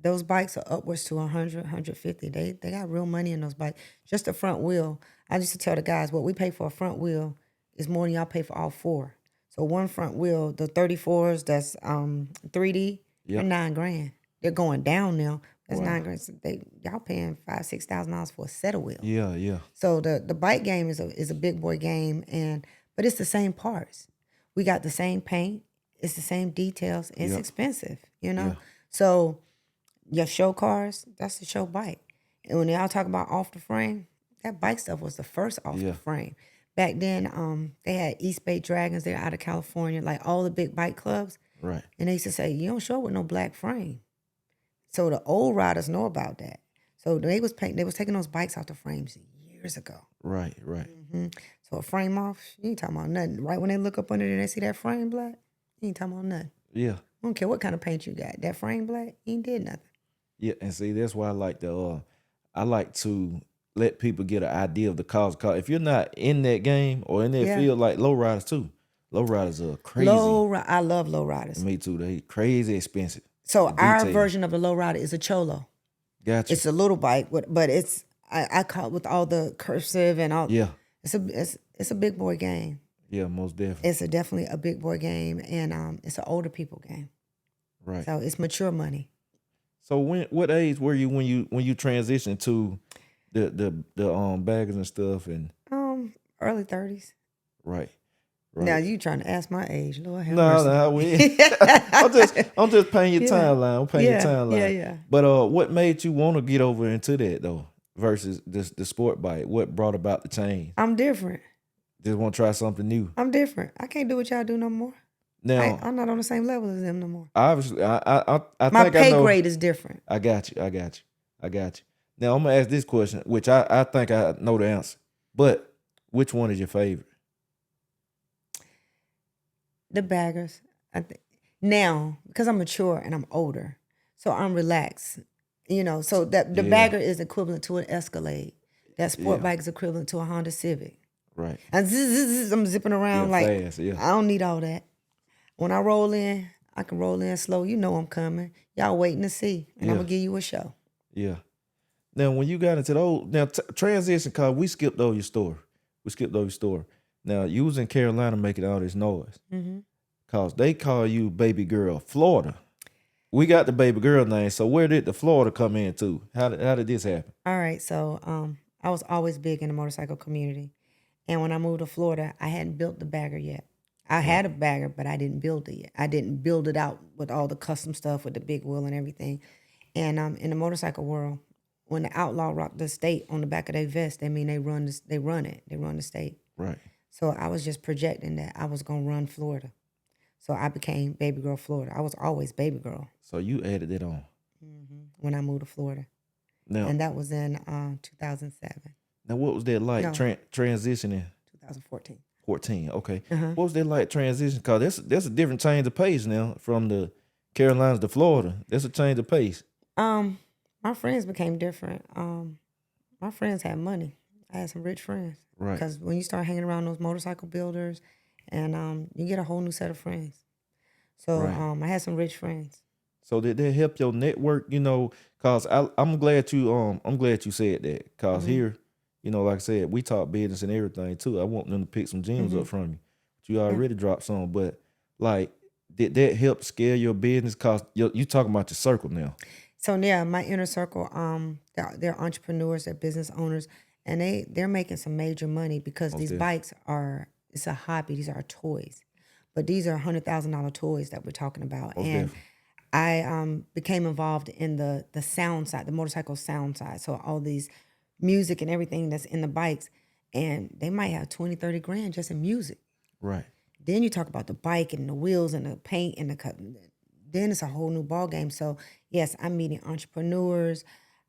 B: Those bikes are upwards to 100, 150. They got real money in those bikes. Just the front wheel. I used to tell the guys, what we pay for a front wheel is more than y'all pay for all four. So one front wheel, the 34s, that's 3D, they're $9,000. They're going down now. That's $9,000. So y'all paying $5,000-$6,000 for a set of wheels.
A: Yeah.
B: So the bike game is a big boy game, but it's the same parts. We got the same paint. It's the same details. And it's expensive,
A: Yeah.
B: So your show cars, that's the show bike. And when y'all talk about off the frame, that bike stuff was the first off the frame. Back then, they had East Bay Dragons. They're out of California, like all the big bike clubs.
A: Right.
B: And they used to say, you don't show with no black frame. So the old riders know about that. So they was taking those bikes off the frames years ago.
A: Right.
B: Mm-hmm. So a frame off, you ain't talking about nothing. Right when they look up under there and they see that frame black, you ain't talking about nothing.
A: Yeah.
B: I don't care what kind of paint you got. That frame black, you ain't did nothing.
A: Yeah, and see, that's why I like to let people get an idea of the cost. Cause if you're not in that game or in that field, like low riders too. Low riders are crazy.
B: I love low riders.
A: Me too. They crazy expensive.
B: So our version of a low rider is a cholo.
A: Gotcha.
B: It's a little bike, but it's I call it with all the cursive and all.
A: Yeah.
B: It's a big boy game.
A: Yeah, most definitely.
B: It's definitely a big boy game, and it's an older people game.
A: Right.
B: So it's mature money.
A: So what age were you when you transitioned to the baggers and stuff and
B: Early 30s.
A: right.
B: Now
A: Right.
B: you trying to ask my age, Lord have
A: No,
B: mercy.
A: no, we. I'm just painting your
B: Yeah.
A: timeline. I'm painting your
B: Yeah.
A: timeline.
B: Yeah.
A: But what made you want to get over into that though, versus the sport bike? What brought about the change?
B: I'm different.
A: Just want to try something new.
B: I'm different. I can't do what y'all do no more.
A: Now,
B: I'm not on the same level as them no more.
A: obviously, I
B: My
A: think I
B: pay
A: know.
B: grade is different.
A: I got you. I got you. I got you. Now I'm gonna ask this question, which I think I know the answer. But which one is your favorite?
B: The baggers. Now, because I'm mature and I'm older, so I'm relaxed. So that the
A: Yeah.
B: bagger is equivalent to an Escalade. That sport
A: Yeah.
B: bike is equivalent to a Honda Civic.
A: Right.
B: And I'm zipping around
A: Yeah,
B: like
A: fast. Yeah.
B: I don't need all that. When I roll in, I can roll in slow. You know I'm coming. Y'all waiting to see, and I'm
A: Yeah.
B: gonna give you a show.
A: Yeah. Now, when you got into the old transition, cause we skipped over your story. We skipped over your story. Now you was in Carolina making all this noise, cause they call you Babygirl Florida. We got the Babygirl name, so where did the Florida come into? How did this happen?
B: All right, so I was always big in the motorcycle community, and when I moved to Florida, I hadn't built the bagger yet. I had a bagger, but I didn't build it yet. I didn't build it out with all the custom stuff with the big wheel and everything. And in the motorcycle world, when the outlaw rock the state on the back of their vest, they mean they run the state.
A: Right.
B: So I was just projecting that I was gonna run Florida. So I became Babygirl Florida. I was always Babygirl
A: So you added it on.
B: when I moved to Florida,
A: Now,
B: and that was in 2007,
A: now what was that like
B: No.
A: transitioning?
B: 2014.
A: 14. Okay.
B: Uh-huh.
A: What was that like transition? Cause that's a different change of pace now from the Carolinas to Florida. That's a change of pace.
B: My friends became different. My friends had money. I had some rich friends.
A: Right.
B: Because when you start hanging around those motorcycle builders, and you get a whole new set of friends. So
A: Right.
B: I had some rich friends.
A: So did that help your network? Cause I'm glad you said that. Cause here, like I said, we talk business and everything too. I want them to pick some gems up from you. But you already dropped some. But like, did that help scale your business? Cause you talking about your circle now.
B: So yeah, my inner circle, they're entrepreneurs, they're business owners, and they're making some major money because these bikes it's a hobby. These are toys, but these are $100,000 toys that we're talking about. And I became involved in the sound side, the motorcycle sound side. So all these music and everything that's in the bikes, and they might have 20, 30 grand just in music.
A: Right.
B: Then you talk about the bike and the wheels and the paint and the cut. Then it's a whole new ball game. So yes, I'm meeting entrepreneurs.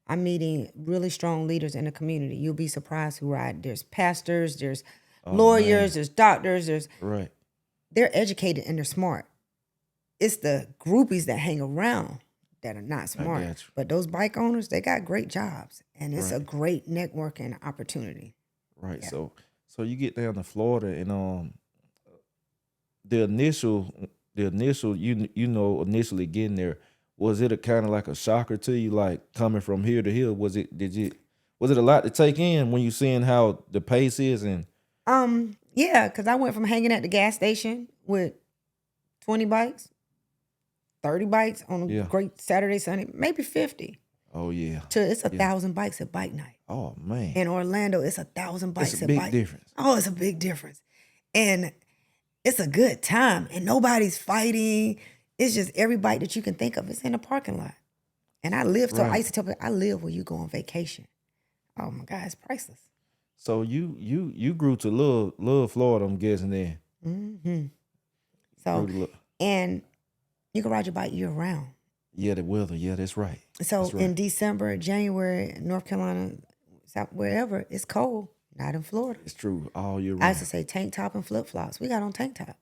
B: I'm meeting really strong leaders in the community. You'll be surprised who ride. There's pastors, there's lawyers, there's doctors,
A: Right.
B: they're educated and they're smart. It's the groupies that hang around that are not smart.
A: got you.
B: But those bike owners, they got great jobs, and it's a
A: Right.
B: great networking opportunity.
A: Right.
B: Yeah.
A: So you get down to Florida and the initial initially getting there, was it a kind of like a shocker to you, like coming from here to here? Was it a lot to take in when you seeing how the pace is? And
B: Yeah, because I went from hanging at the gas station with 20 bikes, 30 bikes on a great Saturday, Sunday, maybe 50,
A: oh yeah,
B: to it's 1,000 bikes at bike night.
A: oh man,
B: In Orlando, it's 1,000 bikes
A: it's a
B: at
A: big
B: bike.
A: difference.
B: Oh, it's a big difference. And it's a good time. And nobody's fighting. It's just every bike that you can think of is in a parking lot. And I live, so I
A: Right.
B: used to tell people, I live where you go on vacation. Oh my God, it's priceless.
A: So you grew to love Florida, I'm guessing then.
B: Mm-hmm. So,
A: Grew to love.
B: and you can ride your bike year round.
A: Yeah, the weather. Yeah, that's right.
B: So
A: That's right.
B: in December, January, North Carolina, South, wherever, it's cold. Not in Florida.
A: It's true all year round.
B: I used to say tank top and flip flops. We got on tank tops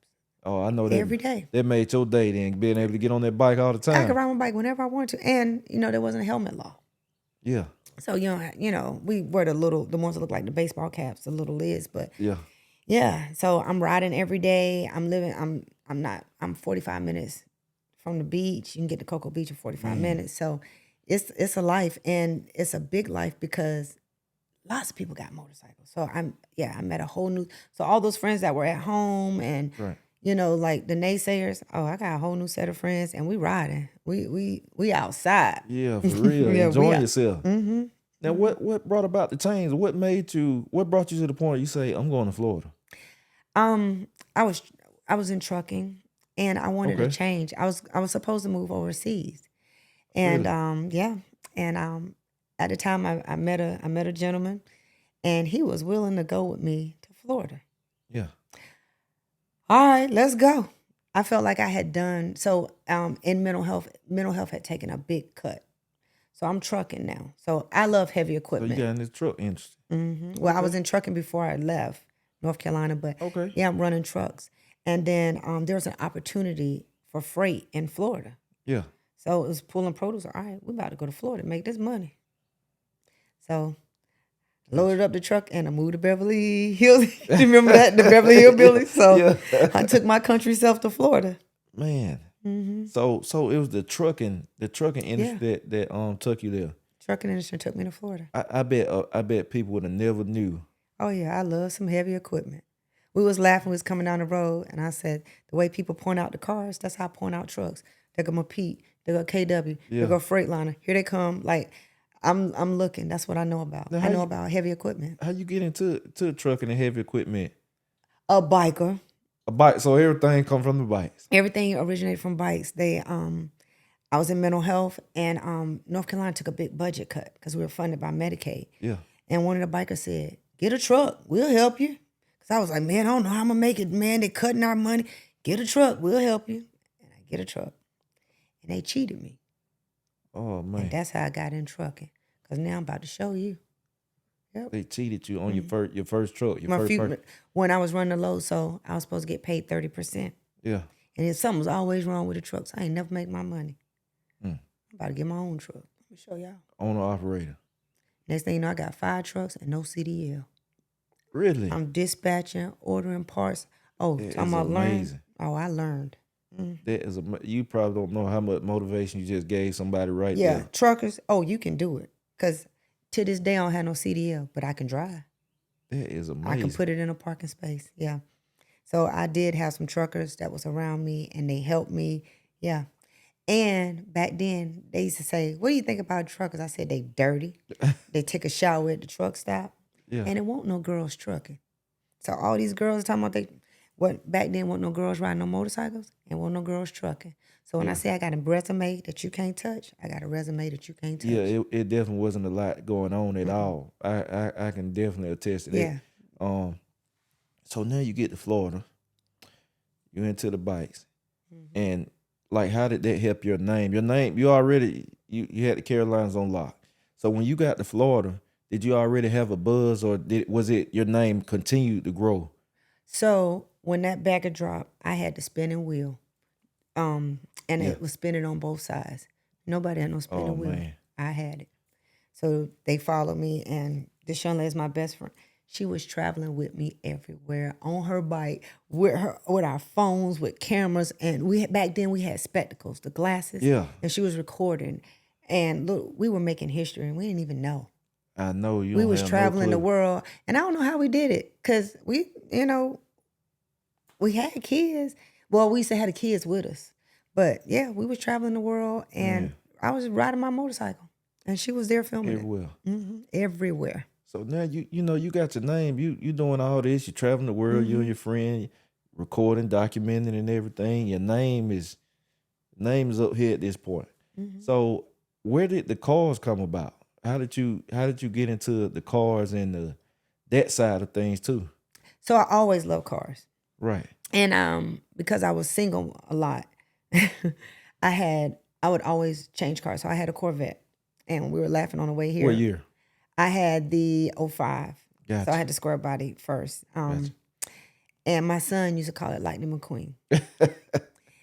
A: Oh, I know that
B: every day.
A: that made your day then, being able to get on that bike all the
B: I
A: time.
B: could ride my bike whenever I wanted to, and there wasn't a helmet law.
A: Yeah,
B: So we wear the ones that look like the baseball caps, the little lids. But
A: yeah.
B: yeah, so I'm riding every day. I'm 45 minutes from the beach. You can get to Cocoa Beach in 45 minutes. So it's a life, and it's a big life because lots of people got motorcycles. So I met a whole new. So all those friends that were at home and
A: Right.
B: like the naysayers. Oh, I got a whole new set of friends, and we riding. We outside.
A: Yeah, for real.
B: Yeah,
A: Enjoying yourself.
B: Mm-hmm.
A: Now, what brought about the change? What brought you to the point where you say, I'm going to Florida?
B: I was in trucking, and I wanted to
A: Okay.
B: change. I was supposed to move overseas, and
A: Really?
B: yeah, and at the time I met a gentleman, and he was willing to go with me to Florida.
A: Yeah.
B: All right, let's go. I felt like I had done so in mental health. Mental health had taken a big cut, so I'm trucking now. So I love heavy
A: So you
B: equipment.
A: got in this truck industry.
B: Well, I was
A: Okay.
B: in trucking before I left North Carolina, but
A: Okay.
B: yeah, I'm running trucks. And then there was an opportunity for freight in Florida.
A: Yeah.
B: So it was pulling produce. All right, we about to go to Florida, make this money. So
A: Gotcha.
B: loaded up the truck and I moved to Beverly Hills. You remember that? The Beverly Hillbillies? So
A: Yeah.
B: I took my country self to Florida.
A: Man. So it was the trucking
B: Yeah.
A: industry that took you there.
B: Trucking industry took me to Florida.
A: I bet people would have never knew.
B: Oh yeah, I love some heavy equipment. We was laughing, we was coming down the road, and I said, the way people point out the cars, that's how I point out trucks. They go Pete, they go KW, they
A: Yeah.
B: go Freightliner. Here they come. Like I'm looking. That's what I know about.
A: Now
B: I know about heavy equipment.
A: how you get into trucking and heavy equipment?
B: A biker.
A: A bike. So everything come from the bikes.
B: Everything originated from bikes. I was in mental health, and North Carolina took a big budget cut because we were funded by Medicaid.
A: Yeah.
B: And one of the bikers said, "Get a truck, we'll help you." Because I was like, "Man, I don't know how I'm gonna make it, man. They cutting our money. Get a truck, we'll help you." And I get a truck, and they cheated me,
A: Oh
B: and
A: man.
B: that's how I got in trucking. Because now I'm about to show you. Yep.
A: They cheated you on your first truck, your
B: My
A: first
B: few,
A: purchase.
B: when I was running the load, so I was supposed to get paid 30%,
A: Yeah.
B: and then something was always wrong with the trucks. I ain't never make my money.
A: Mm.
B: I'm about to get my own truck. Let me show y'all.
A: Owner operator.
B: Next thing you know, I got 5 trucks and no CDL.
A: Really?
B: I'm dispatching, ordering parts. Oh,
A: That
B: talking
A: is
B: about learn.
A: amazing.
B: Oh, I learned.
A: That is you probably don't know how much motivation you just gave somebody right
B: Yeah,
A: there.
B: truckers. Oh, you can do it. Because to this day, I don't have no CDL, but I can drive.
A: That is
B: I can
A: amazing.
B: put it in a parking space. Yeah. So I did have some truckers that was around me, and they helped me. Yeah. And back then, they used to say, "What do you think about truckers?" I said, "They dirty. They take a shower at the truck stop,
A: Yeah.
B: and it won't no girls trucking." So all these girls talking about back then wasn't no girls riding no motorcycles and wasn't no girls trucking. So when I
A: Yeah.
B: say I got a resume that you can't touch, I got a resume that you can't touch.
A: Yeah, it definitely wasn't a lot going on at all. I can definitely attest to that.
B: Yeah.
A: So now you get to Florida, you're into the bikes,
B: Mm-hmm.
A: and like, how did that help your name? Your name, you had the Carolinas on lock. So when you got to Florida, did you already have a buzz, or was it your name continued to grow?
B: So when that bagger dropped, I had the spinning wheel. And
A: Yeah.
B: it was spinning on both sides. Nobody had no spinning
A: Oh
B: wheel.
A: man.
B: I had it. So they followed me, and this young lady is my best friend. She was traveling with me everywhere on her bike, with our phones, with cameras, and back then we had spectacles, the glasses.
A: Yeah.
B: And she was recording, and look, we were making history, and we didn't even know.
A: I know you
B: We
A: don't
B: was
A: have
B: traveling
A: no
B: the
A: clue.
B: world, and I don't know how we did it, cause we had kids. Well, we used to have the kids with us, but yeah, we was traveling the world, and I was riding my motorcycle, and she was there filming
A: Everywhere.
B: it. Everywhere.
A: So now you got your name. You doing all this. You traveling the world. You and your friend recording, documenting, and everything. Your name is up here at this point. So where did the cars come about? How did you get into the cars and that side of things too?
B: So I always loved cars,
A: Right.
B: and because I was single a lot, I would always change cars. So I had a Corvette, and we were laughing on the way here.
A: What year?
B: I had the '05.
A: Gotcha.
B: So I had the square body first.
A: Gotcha.
B: And my son used to call it Lightning McQueen.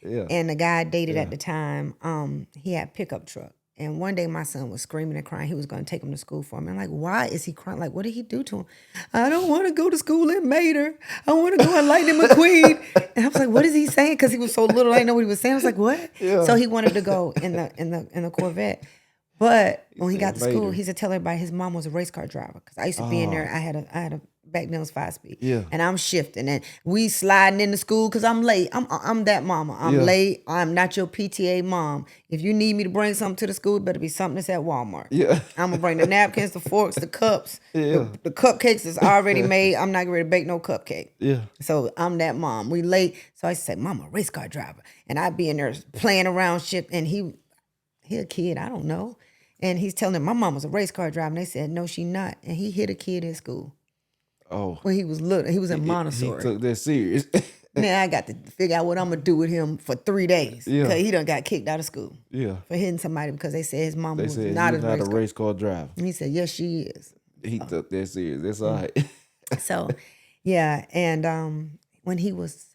A: Yeah.
B: And the guy I dated at the time, he had a pickup truck. And one day my son was screaming and crying. He was going to take him to school for me. I'm like, why is he crying? Like, what did he do to him? I don't want to go to school in Mater. I want to go in Lightning McQueen. And I was like, what is he saying? Because he was so little, I didn't know what he was saying. I was like, what?
A: Yeah.
B: So he wanted to go in the Corvette. But when he
A: said
B: got to school,
A: later.
B: he said tell everybody his mom was a race car driver. Because I used to be in there. I had a back then it was 5-speed.
A: Yeah.
B: And I'm shifting and we sliding into school because I'm late. I'm that mama. I'm
A: Yeah.
B: late. I'm not your PTA mom. If you need me to bring something to the school, it better be something that's at Walmart.
A: Yeah.
B: I'm gonna bring the napkins, the forks, the cups,
A: Yeah.
B: the cupcakes that's already made. I'm not ready to bake no cupcake.
A: Yeah.
B: So I'm that mom. We late. So I said, Mama, race car driver. And I'd be in there playing around shit. And he a kid, I don't know. And he's telling them, my mom was a race car driver. And they said, no, she not. And he hit a kid in school.
A: Oh.
B: When he was little. He was in Montessori.
A: He took that serious.
B: Now I got to figure out what I'm going to do with him for 3 days.
A: Yeah.
B: Because he done got kicked out of school.
A: Yeah.
B: For hitting somebody because they said his mama
A: They
B: was
A: said
B: not
A: you're not a race car driver.
B: And he said, yes, she is.
A: He took that serious. That's all right.
B: So, yeah. And when he was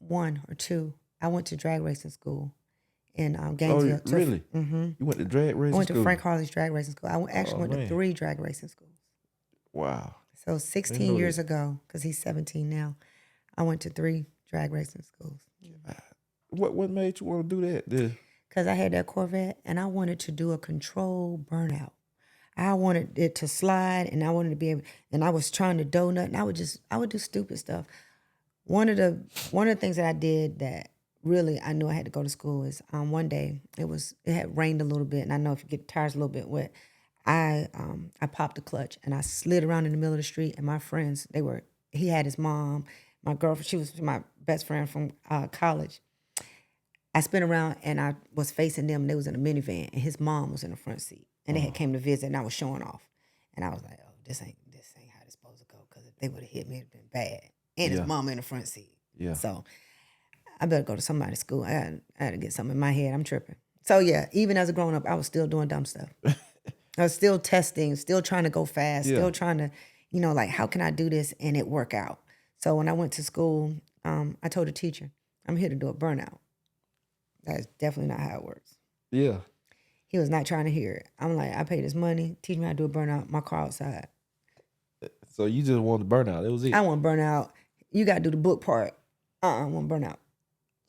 B: 1 or 2, I went to drag racing school in Gainesville.
A: Oh, really?
B: Mm-hmm.
A: You went to drag racing school?
B: I went to Frank Harley's drag racing school. I actually went to
A: man.
B: 3 drag racing schools.
A: Wow.
B: So 16 years ago, because he's 17 now, I went to 3 drag racing schools.
A: What made you want to do that?
B: Because I had that Corvette and I wanted to do a controlled burnout. I wanted it to slide and I wanted to be able, and I was trying to donut and I would do stupid stuff. One of the things that I did that really I knew I had to go to school is one day it had rained a little bit and I know if you get the tires a little bit wet, I popped the clutch and I slid around in the middle of the street and my friends, he had his mom, my girlfriend, she was my best friend from college. I spun around and I was facing them and they was in a minivan and his mom was in the front seat and they had came to visit and I was showing off. And I was like, oh, this ain't how it's supposed to go because if they would have hit me, it'd have been bad. And his mama in the front seat.
A: Yeah.
B: So I better go to somebody's school. I had to get something in my head. I'm tripping. So yeah, even as a grown up, I was still doing dumb stuff. I was still testing, still trying to go fast, still trying to, like, how can I do this and it work out? So when I went to school, I told the teacher, I'm here to do a burnout. That's definitely not how it works.
A: Yeah.
B: He was not trying to hear it. I'm like, I paid this money, teach me how to do a burnout, my car outside.
A: So you just wanted to burn out. That was it.
B: I want to burn out. You got to do the book part. I want to burn out.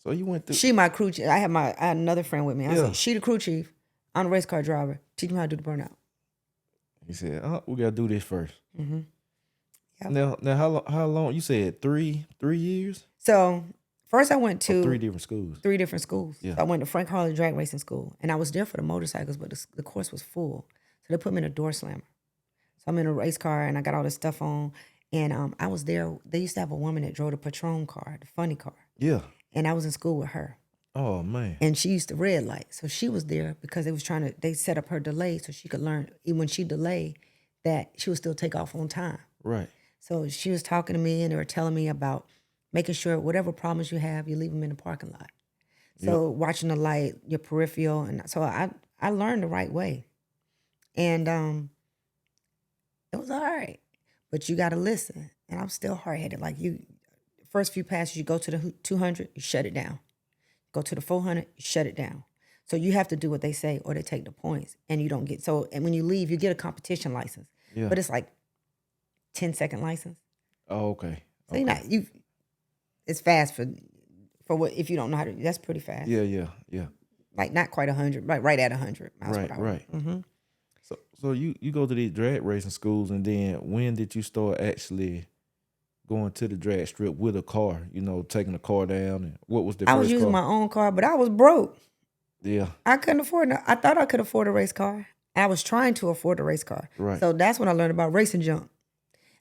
A: So you went through.
B: She my crew chief. I had another friend with me. I said, she the crew chief. I'm the race car driver. Teach me how to do the burnout.
A: He said, we got to do this first.
B: Mm-hmm. Yep.
A: Now how long? You said 3 years?
B: So first I went to
A: 3 different schools.
B: 3 different schools.
A: Yeah.
B: So I went to Frank Harley Drag Racing School. And I was there for the motorcycles, but the course was full. So they put me in a door slammer. So I'm in a race car and I got all this stuff on. And I was there. They used to have a woman that drove the Patron car, the funny car.
A: Yeah.
B: And I was in school with her.
A: Oh, man.
B: And she used to red light. So she was there because they set up her delay so she could learn, even when she delayed, that she would still take off on time.
A: Right.
B: So she was talking to me and they were telling me about making sure whatever problems you have, you leave them in the parking lot. So watching the light, your peripheral. And so I learned the right way. And it was all right. But you got to listen. And I'm still hard-headed. Like first few passes, you go to the 200, you shut it down. Go to the 400, you shut it down. So you have to do what they say or they take the points. And you don't get, and when you leave, you get a competition license.
A: Yeah.
B: But it's like 10-second license.
A: Oh, okay.
B: So it's fast for what, if you don't know how to, that's pretty fast.
A: Yeah.
B: Like not quite 100, right at 100 miles per hour.
A: Right.
B: Mm-hmm.
A: So you go to these drag racing schools, and then when did you start actually going to the drag strip with a car? Taking the car down, and what was the first car?
B: I was using my own car, but I was broke.
A: Yeah.
B: I couldn't afford I thought I could afford a race car. I was trying to afford a race car.
A: Right.
B: So that's when I learned about Racing Junk.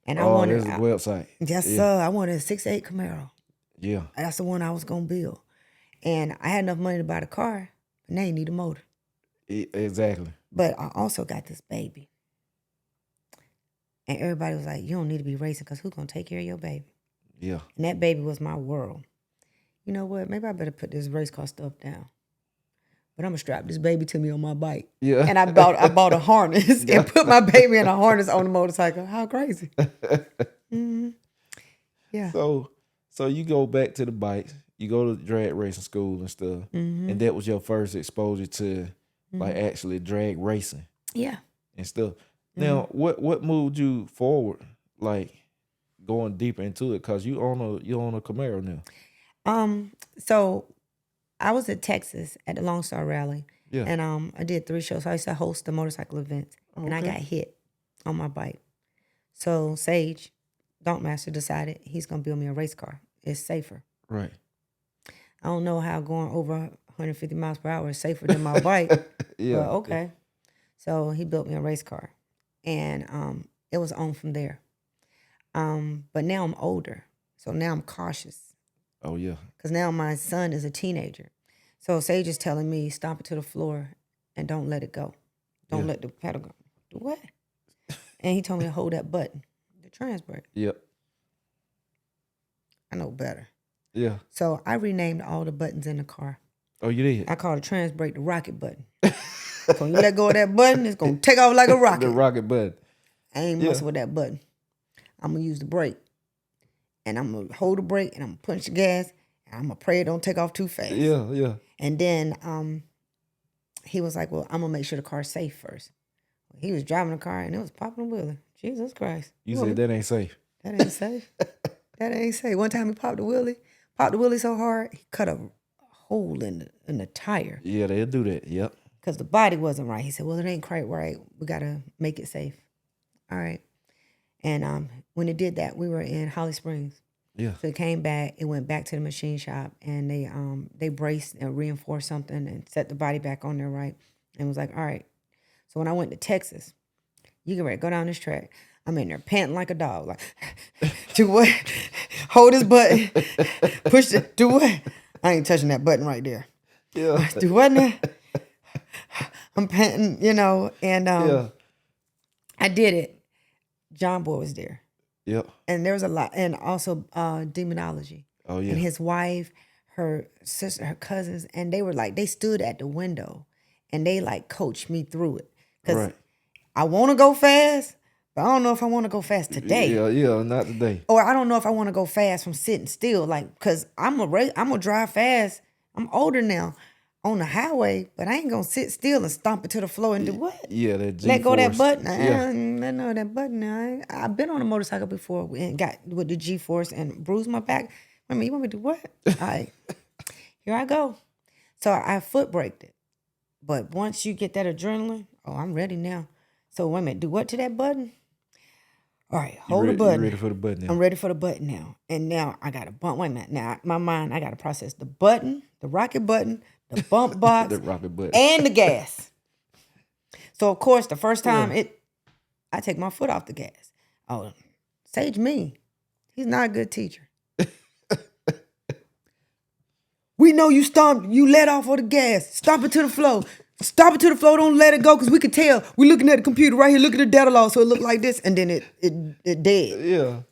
B: And
A: there's a website.
B: Yes, sir. I wanted a 6'8" Camaro.
A: Yeah.
B: That's the one I was going to build. And I had enough money to buy the car, but now you need a motor.
A: Exactly.
B: But I also got this baby. And everybody was like, you don't need to be racing because who's going to take care of your baby?
A: Yeah.
B: And that baby was my world. You know what? Maybe I better put this race car stuff down. But I'm going to strap this baby to me on my bike.
A: Yeah.
B: And I bought a harness and put my baby in a harness on the motorcycle. How crazy. Mm-hmm. Yeah.
A: So you go back to the bikes. You go to drag racing school and stuff.
B: Mm-hmm.
A: And that was your first exposure to like actually drag racing.
B: Yeah.
A: And stuff. Now, what moved you forward, like going deeper into it? Cause you own a Camaro now.
B: So I was at Texas at the Lone Star Rally,
A: Yeah.
B: And I did 3 shows. So I used to host the motorcycle events. And I
A: Okay.
B: got hit on my bike. So Sage, Donkmaster, decided he's going to build me a race car. It's safer.
A: Right.
B: I don't know how going over 150 miles per hour is safer than my bike.
A: Yeah.
B: But okay. So he built me a race car. And it was on from there. But now I'm older. So now I'm cautious.
A: Oh, yeah.
B: Because now my son is a teenager. So Sage is telling me, stomp it to the floor and don't let it go. Don't let the pedal go. Do what? And he told me to hold that button, the trans brake.
A: Yep.
B: I know better.
A: Yeah.
B: So I renamed all the buttons in the car.
A: Oh, you did?
B: I call the trans brake the rocket button. So when you let go of that button, it's going to take off like a rocket.
A: The rocket button.
B: I ain't messing with that button. I'm going to use the brake. And I'm going to hold the brake and I'm going to punch the gas. And I'm going to pray it don't take off too fast.
A: Yeah, yeah.
B: And then he was like, well, I'm going to make sure the car's safe first. He was driving the car and it was popping and wheeling. Jesus Christ.
A: You said that ain't safe.
B: That ain't safe. That ain't safe. One time he popped the wheelie so hard, he cut a hole in the tire.
A: Yeah, they'll do that. Yep.
B: Because the body wasn't right. He said, well, it ain't quite right. We got to make it safe. All right. And when it did that, we were in Holly Springs.
A: Yeah.
B: So it came back. It went back to the machine shop, and they braced and reinforced something and set the body back on there right. And was like, all right. So when I went to Texas, you get ready to go down this track. I'm in there panting like a dog, like, do what? Hold this button. Push it. Do what? I ain't touching that button right there.
A: Yeah.
B: Do what now? I'm panting, and I did it. John Boy was there.
A: Yep.
B: And there was a lot, and also demonology.
A: Oh, yeah.
B: And his wife, her sister, her cousins, and they stood at the window and they like coached me through it. Because I want to go fast, but I don't know if I want to go fast today.
A: Yeah, not today.
B: Or I don't know if I want to go fast from sitting still, like, because I'm gonna drive fast. I'm older now on the highway, but I ain't gonna sit still and stomp it to the floor and do what?
A: Yeah, that G-force.
B: Let go of that button.
A: Yeah.
B: I know that button. I've been on a motorcycle before and got with the G-force and bruised my back. I mean, you want me to do what? All right, here I go. So I foot braked it. But once you get that adrenaline, I'm ready now. So wait a minute, do what to that button? All right, hold the button.
A: You ready for the button now?
B: I'm ready for the button now. And now I got to bump. Wait a minute. Now, my mind, I got to process the button, the rocket button, the bump box,
A: the rocket button,
B: and the gas. So, of course, the first time I take my foot off the gas. Oh, Sage me. He's not a good teacher. We know you let off of the gas. Stop it to the floor. Stop it to the floor. Don't let it go, because we could tell. We're looking at the computer right here. Look at the data log. So it looked like this, and then it dead.
A: Yeah.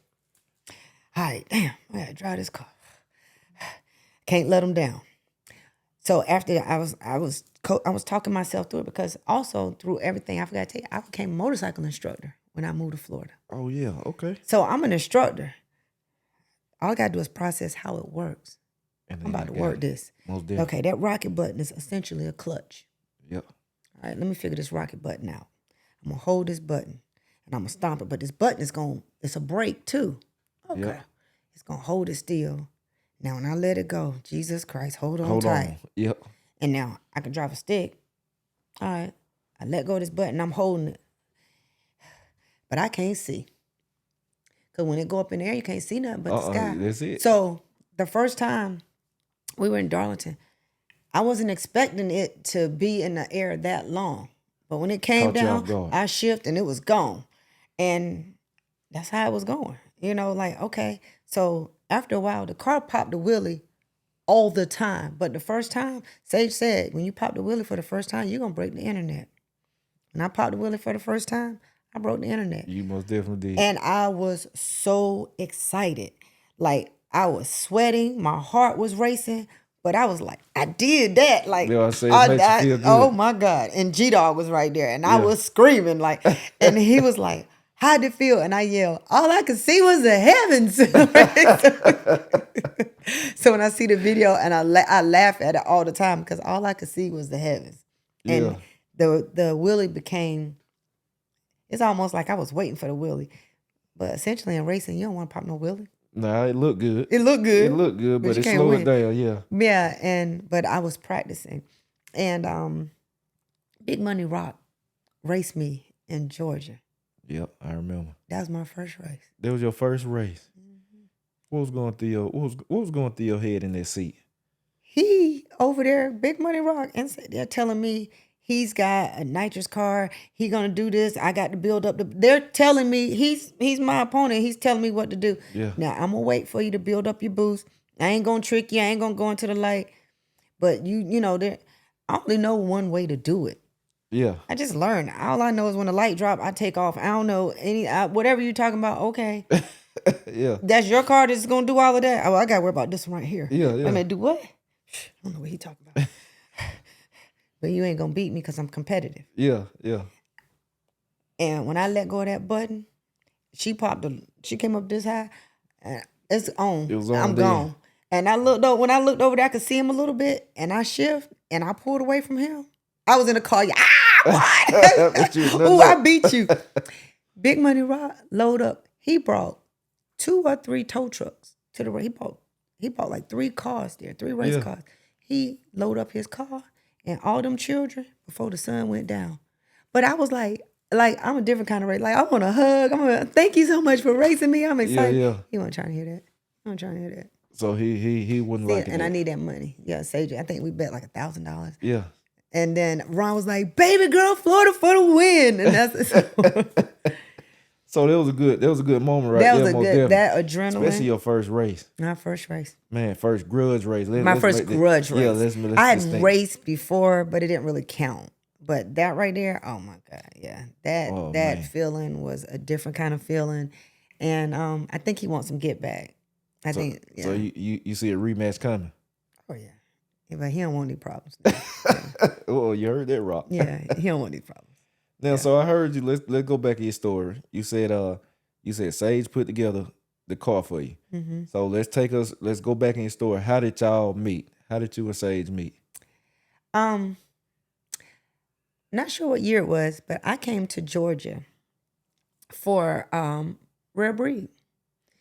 B: All right, damn. I gotta drive this car. Can't let them down. So after I was talking myself through it, because also through everything, I forgot to tell you, I became a motorcycle instructor when I moved to Florida.
A: Oh yeah. Okay.
B: So I'm an instructor. All I gotta do is process how it works.
A: And
B: I'm about to work this.
A: Most definitely.
B: Okay, that rocket button is essentially a clutch.
A: Yep.
B: All right, let me figure this rocket button out. I'm gonna hold this button and I'm gonna stomp it, but this button it's a brake too. Okay. Yep. It's gonna hold it still. Now when I let it go, Jesus Christ, hold on tight.
A: Yep.
B: And now I can drive a stick. All right. I let go of this button, I'm holding it. But I can't see. Because when it go up in the air, you can't see nothing but the sky.
A: That's it.
B: So the first time we were in Darlington, I wasn't expecting it to be in the air that long. But when it came down, I shifted and it was gone. And that's how it was going. Like, okay. So after a while, the car popped the wheelie all the time. But the first time, Sage said, when you pop the wheelie for the first time, you're going to break the internet. When I popped the wheelie for the first time, I broke the internet.
A: You most definitely did.
B: And I was so excited. Like, I was sweating. My heart was racing. But I was like, I did that. Like,
A: I say it makes you feel good.
B: Oh my God. And G-Dog was right there. And I was screaming like, and he was like, how'd it feel? And I yelled, all I could see was the heavens. So when I see the video, and I laugh at it all the time, because all I could see was the heavens. And the wheelie became, it's almost like I was waiting for the wheelie. But essentially in racing, you don't want to pop no wheelie.
A: Nah, it looked good.
B: It looked good.
A: It looked good, but it slowed it down, yeah.
B: Yeah, but I was practicing. And Big Money Rock raced me in Georgia.
A: Yep, I remember.
B: That was my first race.
A: That was your first race. What was going through your what was going through your head in that seat?
B: He over there, Big Money Rock, and they're telling me he's got a nitrous car. He gonna do this. I got to build up the. They're telling me he's my opponent. He's telling me what to do.
A: Yeah.
B: Now I'm gonna wait for you to build up your boost. I ain't gonna trick you. I ain't gonna go into the light. But you know there. I only know one way to do it.
A: Yeah.
B: I just learned. All I know is when the light drop, I take off. I don't know whatever you're talking about. Okay.
A: Yeah.
B: That's your car that's gonna do all of that. Oh, I gotta worry about this one right here.
A: Yeah, yeah.
B: I'm gonna do what? I don't know what he talking about. But you ain't gonna beat me because I'm competitive.
A: Yeah, yeah.
B: And when I let go of that button, she came up this high, and it's on.
A: It was on
B: I'm
A: then.
B: gone. And when I looked over there, I could see him a little bit, and I shift and I pulled away from him. I was in the car.
A: But you was nothing
B: Ooh, I
A: up.
B: beat you. Big Money Rock, load up. He brought 2 or 3 tow trucks to the race. He bought like 3 cars there, 3 race
A: Yeah.
B: cars. He loaded up his car and all them children before the sun went down. But I was like I'm a different kind of race. Like I want a hug. Thank you so much for racing me. I'm excited.
A: Yeah.
B: He wasn't trying to hear that. He wasn't trying to hear that.
A: So he wouldn't like it.
B: And I need that money. Yeah, Sage. I think we bet like $1,000.
A: Yeah.
B: And then Ron was like, "Babygirl Florida for the win." And that's
A: So that was a good moment right
B: that
A: there.
B: was a
A: most
B: good
A: definitely.
B: that adrenaline.
A: Especially your first race.
B: My first race.
A: Man, first grudge race.
B: My
A: Let's
B: first
A: make that-
B: grudge race.
A: Yeah, let's
B: I had
A: just think.
B: raced before, but it didn't really count. But that right there, oh my God, yeah, that
A: Oh,
B: that
A: man.
B: feeling was a different kind of feeling, and I think he wants some get back. I think, yeah.
A: So you see a rematch coming.
B: Oh yeah. Yeah, but he don't want any problems.
A: Oh, you heard that, Rock.
B: Yeah, he don't want any problems.
A: Now, so I heard you. Let's go back to your story. You said Sage put together the car for you.
B: Mm-hmm.
A: So let's go back in your story. How did y'all meet? How did you and Sage meet?
B: Not sure what year it was, but I came to Georgia for Rare Breed.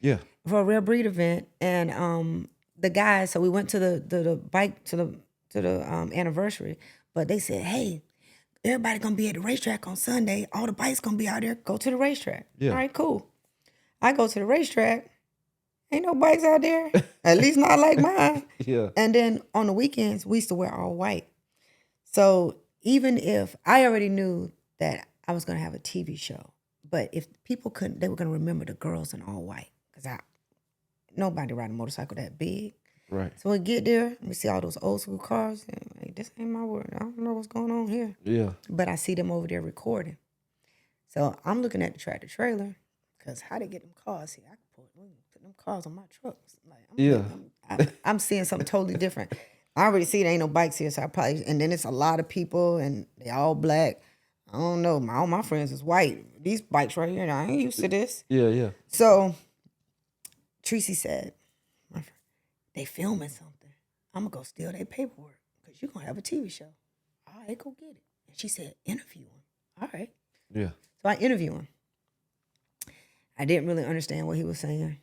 A: Yeah.
B: For a Rare Breed event, and the guys. So we went to the bike to the anniversary, but they said, "Hey, everybody gonna be at the racetrack on Sunday. All the bikes gonna be out there. Go to the racetrack."
A: Yeah.
B: All right, cool. I go to the racetrack. Ain't no bikes out there. At least not like mine.
A: Yeah.
B: And then on the weekends, we used to wear all white. So even if I already knew that I was gonna have a TV show, but if people couldn't, they were gonna remember the girls in all white because nobody ride a motorcycle that big.
A: Right.
B: So we get there, we see all those old school cars, and like, this ain't my word. I don't know what's going on here.
A: Yeah.
B: But I see them over there recording. So I'm looking at the tractor trailer, because how they get them cars here? I can put them cars on my trucks. Like, I'm seeing something totally different. I already see there ain't no bikes here, so I probably, and then it's a lot of people, and they all black. I don't know. All my friends is white. These bikes right here, I ain't used to this.
A: Yeah. Yeah.
B: So Tracy said, my friend, they filming something. I'm going to go steal their paperwork because you're going to have a TV show. All right, go get it. And she said, interview him. All right.
A: Yeah.
B: So I interview him. I didn't really understand what he was saying.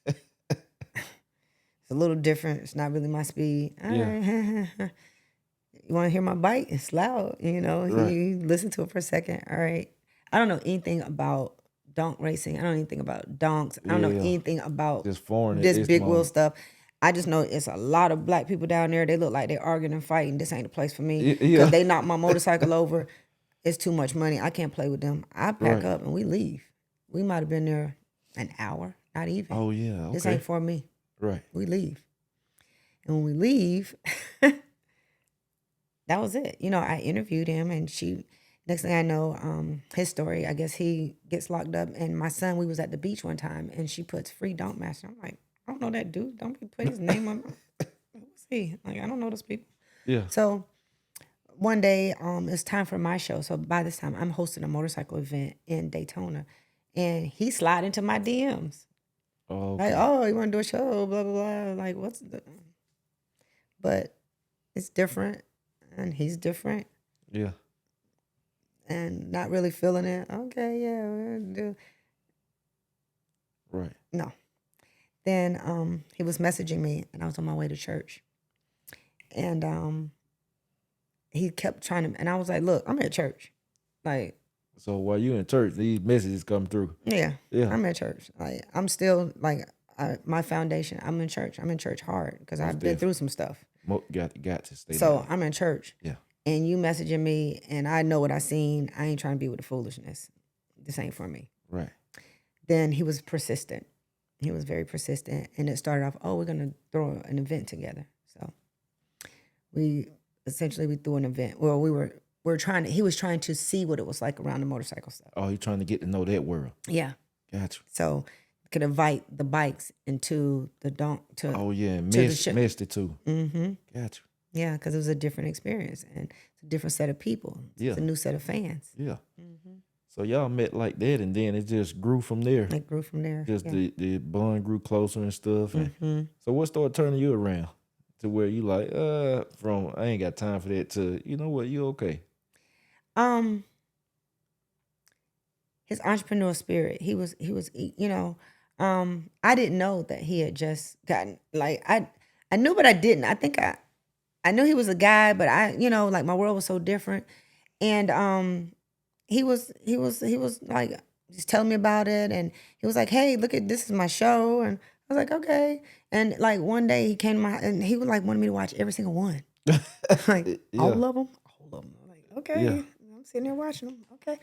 B: It's a little different. It's not really my speed. All right. You want to hear my bike? It's loud. You know,
A: Right.
B: you listen to it for a second. All right. I don't know anything about donk racing. I don't know anything about donks. I don't know
A: Yeah.
B: anything about
A: Just foreign. at
B: this
A: this
B: big wheel
A: moment.
B: stuff. I just know it's a lot of black people down there. They look like they're arguing and fighting. This ain't the place for me.
A: Yeah.
B: Because they knocked my motorcycle over. It's too much money. I can't play with them. I pack
A: Right.
B: up and we leave. We might have been there an hour, not even.
A: Oh yeah. Okay.
B: This ain't for me.
A: Right.
B: We leave. And when we leave, that was it. You know, I interviewed him, and next thing I know, his story, I guess he gets locked up. And my son, we was at the beach one time, and she puts free Donkmaster. I'm like, I don't know that dude. Don't be put his name on. Who's he? Like, I don't know those people.
A: Yeah.
B: So one day, it's time for my show. So by this time, I'm hosting a motorcycle event in Daytona, and he slid into my DMs.
A: Oh.
B: Like, oh, you want to do a show? Blah blah blah. Like, what's the? But it's different, and he's different,
A: Yeah.
B: and not really feeling it. Okay, yeah, we'll do.
A: Right.
B: No. Then he was messaging me, and I was on my way to church, and he kept trying to, and I was like, look, I'm at church. Like,
A: So while you in church, these messages come through.
B: yeah,
A: Yeah.
B: I'm at church. Like, I'm still like my foundation. I'm in church. I'm in church hard because I've been through some stuff.
A: Got to stay
B: So
A: down.
B: I'm in church.
A: Yeah.
B: And you messaging me, and I know what I seen. I ain't trying to be with the foolishness. This ain't for me.
A: Right.
B: Then he was persistent. He was very persistent, and it started off, oh, we're gonna throw an event together. So we threw an event. Well, he was trying to see what it was like around the motorcycle stuff.
A: Oh, you trying to get to know that world.
B: Yeah.
A: Gotcha.
B: So could invite the bikes into the to.
A: Oh yeah, messed it too.
B: Mm-hmm.
A: Gotcha.
B: Yeah, because it was a different experience and it's a different set of people. It's a new set of fans.
A: Yeah. Mm-hmm. So y'all met like that, and then it just grew from there.
B: It grew from there.
A: Just the bond grew closer and stuff. And so what started turning you around to where you like, from I ain't got time for that to, you know what, you okay?
B: His entrepreneurial spirit. He was, you know, I didn't know that he had just gotten, like, I knew, but I didn't. I think I knew he was a guy, but like my world was so different. And he was like just telling me about it, and he was like, "Hey, look at this is my show," and I was like, "Okay." And like one day he came to my, and he was like wanted me to watch every single one, like all of them. I'm like, okay,
A: Yeah.
B: I'm sitting there watching them.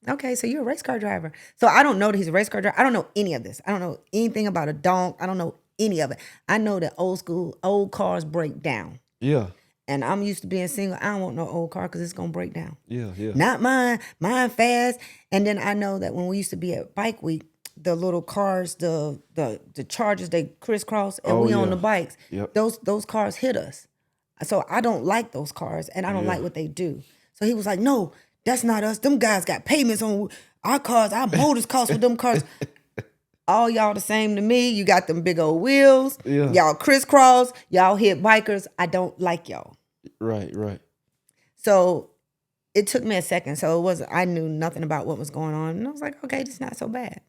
B: Okay, so you're a race car driver. So I don't know that he's a race car driver. I don't know any of this. I don't know anything about a donk. I don't know any of it. I know that old cars break down.
A: Yeah.
B: And I'm used to being single. I don't want no old car because it's going to break down.
A: Yeah.
B: Not mine. Mine fast. And then I know that when we used to be at Bike Week, the little cars, the Chargers, they crisscross, and we on the bikes.
A: Yep.
B: Those cars hit us. So I don't like those cars, and I don't like what they do. So he was like, no, that's not us. Them guys got payments on our cars. Our motors cost with them cars. All y'all the same to me. You got them big old wheels.
A: Yeah.
B: Y'all crisscross. Y'all hit bikers. I don't like y'all.
A: Right.
B: So it took me a second. So I knew nothing about what was going on. And I was like, okay, it's not so bad.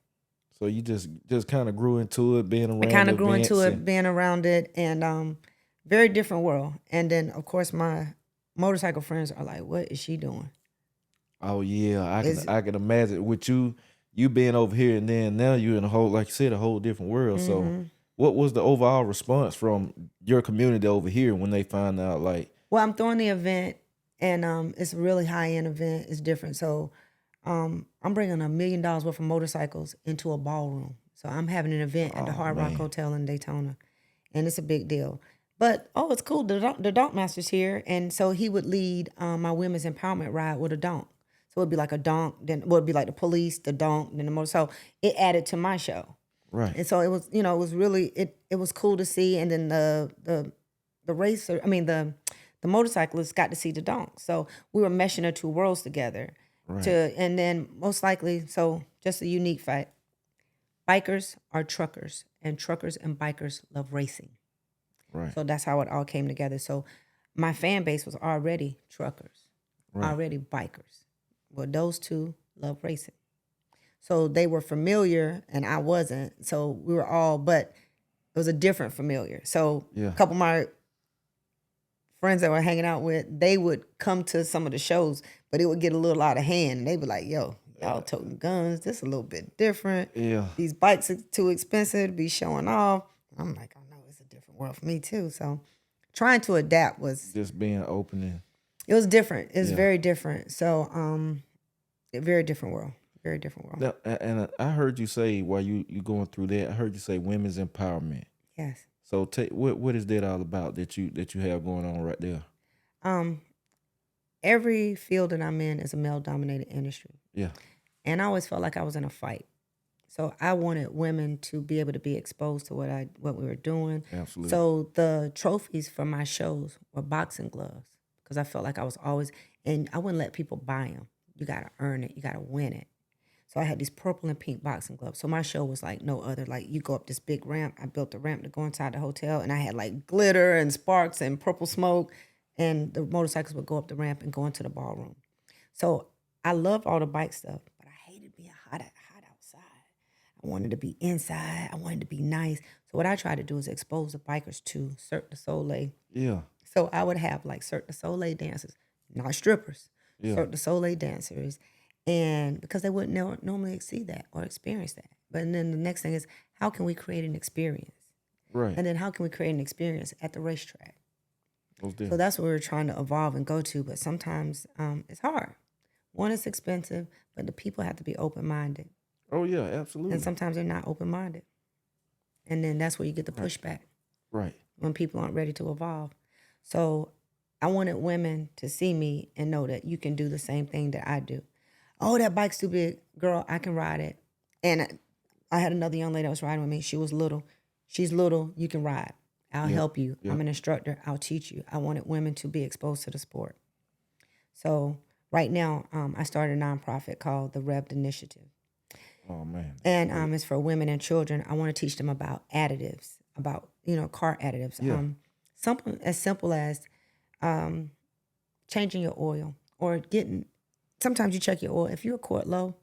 A: So you just kind of grew into it, being around it.
B: I kind of grew into it, being around it, and very different world. And then, of course, my motorcycle friends are like, what is she doing?
A: Oh, yeah. I can imagine with you being over here, and then now you're in like you said, a whole different world. So what was the overall response from your community over here when they find out, like?
B: Well, I'm throwing the event, and it's a really high-end event. It's different. So I'm bringing $1 million worth of motorcycles into a ballroom. So I'm having an event at the Hard Rock Hotel in Daytona, and it's a big deal. But, it's cool. The Donkmaster's here, and so he would lead my women's empowerment ride with a donk. So it'd be like a donk, then it'd be like the police, the donk, then the motor. So it added to my show.
A: Right.
B: And so it was, it was really, it was cool to see. And then the racer, the motorcyclists got to see the donk. So we were meshing the two worlds together.
A: Right.
B: And then most likely, so just a unique fact, bikers are truckers, and truckers and bikers love racing.
A: Right.
B: So that's how it all came together. So my fan base was already truckers, already bikers. Well, those two love racing. So they were familiar and I wasn't. So we were all, but it was a different familiar. So a couple of my friends that were hanging out with, they would come to some of the shows, but it would get a little out of hand. And they'd be like, yo, y'all toting guns. This a little bit different.
A: Yeah.
B: These bikes are too expensive to be showing off. I'm like, I know it's a different world for me too. So trying to adapt was
A: just being open.
B: It was different. It's very different. So, a very different world. Very different world.
A: Now, and I heard you say while you going through that, I heard you say women's empowerment.
B: Yes.
A: So, what is that all about that you have going on right there?
B: Every field that I'm in is a male-dominated industry.
A: Yeah.
B: And I always felt like I was in a fight. So I wanted women to be able to be exposed to what we were doing.
A: Absolutely.
B: So the trophies for my shows were boxing gloves because I felt like I was always, and I wouldn't let people buy them. You got to earn it. You got to win it. So I had these purple and pink boxing gloves. So my show was like no other. Like you go up this big ramp. I built a ramp to go inside the hotel, and I had like glitter and sparks and purple smoke, and the motorcycles would go up the ramp and go into the ballroom. So I loved all the bike stuff, but I hated being hot outside. I wanted to be inside. I wanted to be nice. So what I tried to do is expose the bikers to Cirque du Soleil.
A: Yeah.
B: So I would have like Cirque du Soleil dances not strippers,
A: Yeah.
B: Cirque du Soleil dancers, and because they wouldn't normally see that or experience that. But then the next thing is, how can we create an experience?
A: Right.
B: And then how can we create an experience at the racetrack?
A: Most
B: So
A: definitely.
B: that's what we're trying to evolve and go to. But sometimes it's hard. One, it's expensive, but the people have to be open-minded.
A: Oh yeah,
B: And
A: absolutely.
B: sometimes they're not open-minded. And then that's where you get the
A: Right.
B: pushback
A: Right.
B: when people aren't ready to evolve. So I wanted women to see me and know that you can do the same thing that I do. Oh, that bike's too big. Girl, I can ride it. And I had another young lady that was riding with me. She was little. She's little. You can ride. I'll
A: Yep.
B: help you.
A: Yep.
B: I'm an instructor. I'll teach you. I wanted women to be exposed to the sport. So right now, I started a nonprofit called the Rev'd Initiative.
A: Oh man.
B: And
A: Great.
B: it's for women and children. I want to teach them about additives, about, car additives.
A: Yeah.
B: Something as simple as changing your oil or sometimes you check your oil. If your quart low,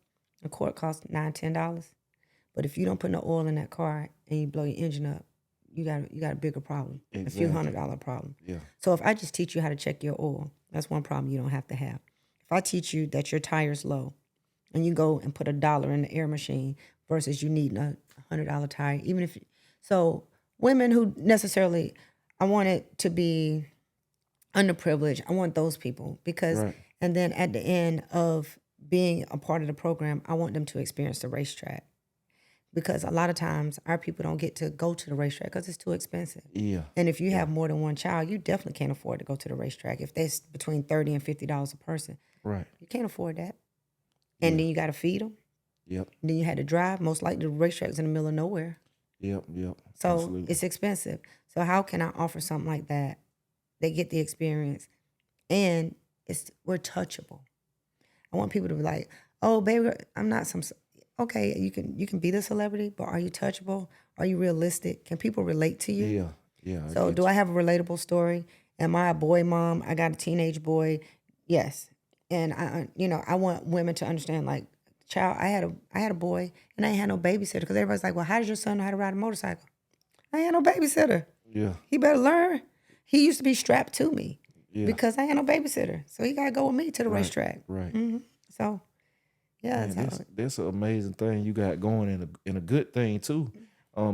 B: a quart costs $9, $10. But if you don't put no oil in that car and you blow your engine up, you got a bigger problem, a few
A: Exactly.
B: $100 problem.
A: Yeah.
B: So if I just teach you how to check your oil, that's one problem you don't have to have. If I teach you that your tire's low and you go and put $1 in the air machine versus you need a $100 tire, so women who necessarily, I want it to be underprivileged. I want those people because,
A: Right.
B: and then at the end of being a part of the program, I want them to experience the racetrack. Because a lot of times our people don't get to go to the racetrack because it's too expensive.
A: Yeah.
B: And if you have more than one child, you definitely can't afford to go to the racetrack. If that's between $30 and $50 a person,
A: Right.
B: you can't afford that. And then you got to feed them.
A: Yep.
B: And then you had to drive. Most likely the racetrack's in the middle of nowhere.
A: Yep. Yep.
B: So
A: Absolutely.
B: it's expensive. So how can I offer something like that? They get the experience and we're touchable. I want people to be like, oh, baby, I'm not some... Okay, you can be the celebrity, but are you touchable? Are you realistic? Can people relate to you?
A: Yeah. Yeah.
B: So do I have a relatable story? Am I a boy mom? I got a teenage boy. Yes. And I want women to understand, like, child, I had a boy and I ain't had no babysitter because everybody's like, well, how does your son know how to ride a motorcycle? I ain't had no babysitter.
A: Yeah.
B: He better learn. He used to be strapped to me
A: Yeah.
B: because I ain't no babysitter. So he got to go with me to the
A: Right.
B: racetrack.
A: Right.
B: So, yeah,
A: Man,
B: that's how
A: that's an amazing thing you got going and a good thing too,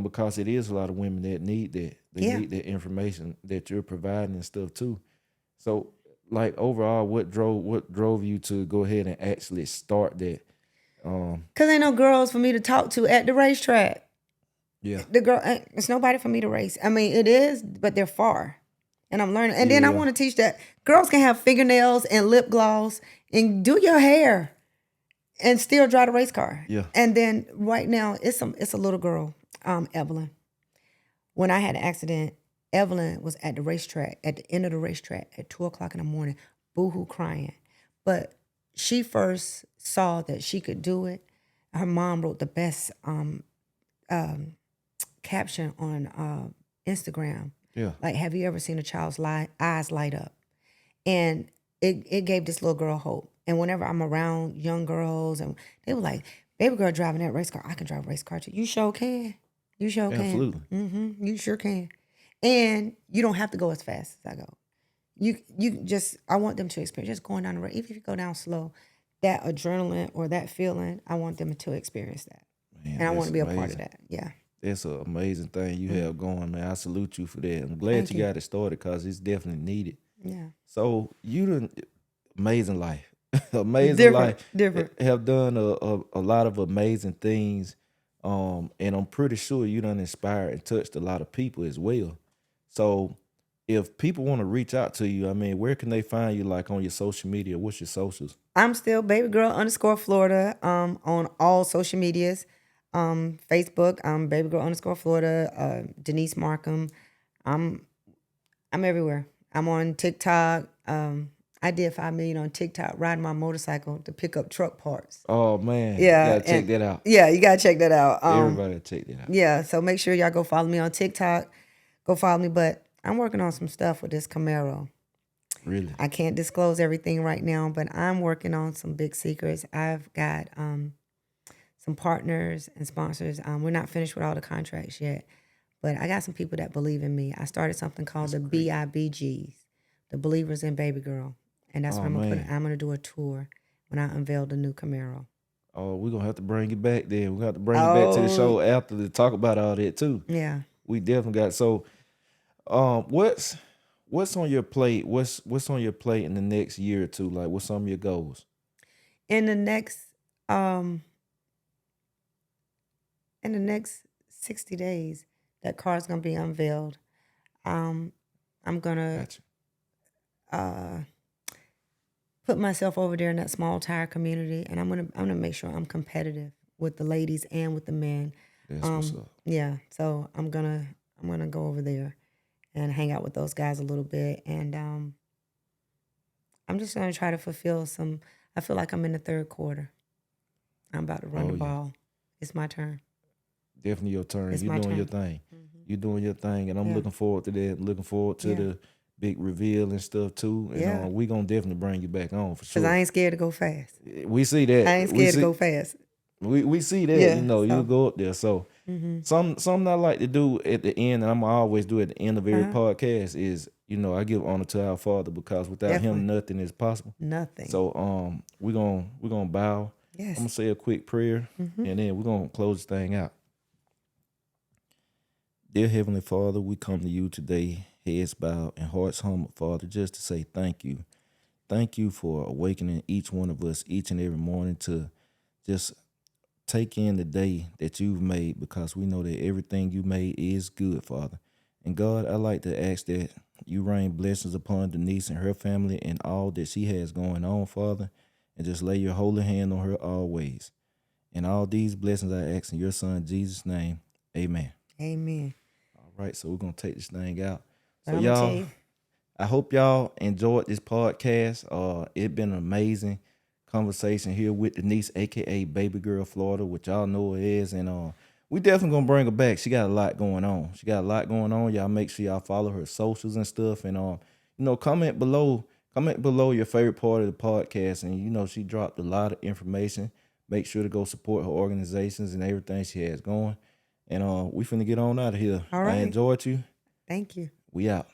A: because it is a lot of women that need that. They
B: Yeah.
A: need that information that you're providing and stuff too. So, like overall, what drove you to go ahead and actually start that?
B: Because ain't no girls for me to talk to at the racetrack.
A: Yeah.
B: It's nobody for me to race. I mean, it is, but they're far. And I'm learning. And then I
A: Yeah.
B: want to teach that girls can have fingernails and lip gloss and do your hair and still drive a race car.
A: Yeah.
B: And then right now, it's a little girl, Evelyn. When I had an accident, Evelyn was at the racetrack, at the end of the racetrack at 2:00 in the morning, boohoo crying. But she first saw that she could do it. Her mom wrote the best caption on Instagram.
A: Yeah.
B: Like, have you ever seen a child's eyes light up? And it gave this little girl hope. And whenever I'm around young girls, and they were like, baby girl driving that race car, I can drive a race car too. You sure can. You sure can.
A: Absolutely.
B: You sure can. And you don't have to go as fast as I go. I want them to experience just going down the road. Even if you go down slow, that adrenaline or that feeling, I want them to experience that.
A: Man,
B: And I want
A: that's
B: to be a part of
A: amazing.
B: that. Yeah.
A: That's an amazing thing you have going, man. I salute you for that. I'm glad
B: Thank
A: you
B: you.
A: got it started because it's definitely needed.
B: Yeah.
A: So you done amazing life, amazing life.
B: Different.
A: Have done a lot of amazing things, and I'm pretty sure you done inspired and touched a lot of people as well. So if people want to reach out to you, I mean, where can they find you? Like on your social media? What's your socials?
B: I'm still Babygirl_Florida on all social medias. Facebook, Babygirl_Florida, Denise Markham. I'm everywhere. I'm on TikTok. I did 5 million on TikTok riding my motorcycle to pick up truck parts.
A: Oh man,
B: Yeah,
A: you gotta check that out.
B: Yeah, you gotta check that out.
A: Everybody check that out.
B: Yeah, so make sure y'all go follow me on TikTok. Go follow me. But I'm working on some stuff with this Camaro.
A: Really?
B: I can't disclose everything right now, but I'm working on some big secrets. I've got some partners and sponsors. We're not finished with all the contracts yet, but I got some people that believe in me. I started something called the BIBGs, the Believers in Baby Girl. And that's
A: Oh
B: where I'm gonna put it.
A: man.
B: I'm gonna do a tour when I unveil the new Camaro.
A: Oh, we're gonna have to bring you back then. We have to bring you back to the
B: Oh
A: show after to talk about all that too.
B: yeah.
A: We definitely got so what's on your plate? What's on your plate in the next year or two? Like what's some of your goals?
B: In the next um in the next 60 days, that car's gonna be unveiled. Um, I'm gonna
A: Gotcha.
B: uh put myself over there in that small tire community, and I'm gonna make sure I'm competitive with the ladies and with the men.
A: That's what's up.
B: Yeah, so I'm gonna go over there and hang out with those guys a little bit, and I'm just gonna try to fulfill some. I feel like I'm in the third quarter. I'm about to run
A: Oh
B: the
A: yeah.
B: ball. It's my turn.
A: Definitely your turn.
B: It's
A: You're
B: my
A: doing your
B: turn.
A: thing.
B: Hmm.
A: You're doing your thing, and I'm
B: Yeah,
A: looking forward to that. Looking forward to
B: yeah,
A: the big reveal and stuff too. And
B: yeah.
A: we gonna definitely bring you back on for
B: Cause I
A: sure.
B: ain't scared to go fast.
A: We see
B: I
A: that.
B: ain't
A: We
B: scared to
A: see
B: go fast.
A: we see that. You
B: Yeah.
A: know, you
B: So.
A: go up there. So
B: Mm-hmm.
A: something I like to do at the end, and I'm always do at the end of every
B: Uh-huh.
A: podcast is I give honor to our Father because without Him
B: Definitely
A: nothing is possible.
B: nothing.
A: So we're gonna bow. I'm gonna
B: Yes.
A: say a quick prayer,
B: Mm-hmm.
A: and then we're gonna close this thing out. Dear Heavenly Father, we come to you today, heads bowed and hearts humbled, Father, just to say thank you. Thank you for awakening each one of us each and every morning to just take in the day that you've made because we know that everything you made is good, Father. And God, I like to ask that you rain blessings upon Denise and her family and all that she has going on, Father, and just lay your holy hand on her always. And all these blessings I ask in your Son, Jesus' name. Amen.
B: Amen.
A: All right, so we're going to take this thing out.
B: But
A: So,
B: I'm gonna tell
A: y'all,
B: you.
A: I hope y'all enjoyed this podcast. It been an amazing conversation here with Denise, aka Babygirl Florida, which y'all know it is, and we definitely gonna bring her back. She got a lot going on. She got a lot going on. Y'all make sure y'all follow her socials and stuff, and comment below. Comment below your favorite part of the podcast, and she dropped a lot of information. Make sure to go support her organizations and everything she has going. And we finna get on out of here.
B: All
A: I
B: right.
A: enjoyed you.
B: Thank you.
A: We out.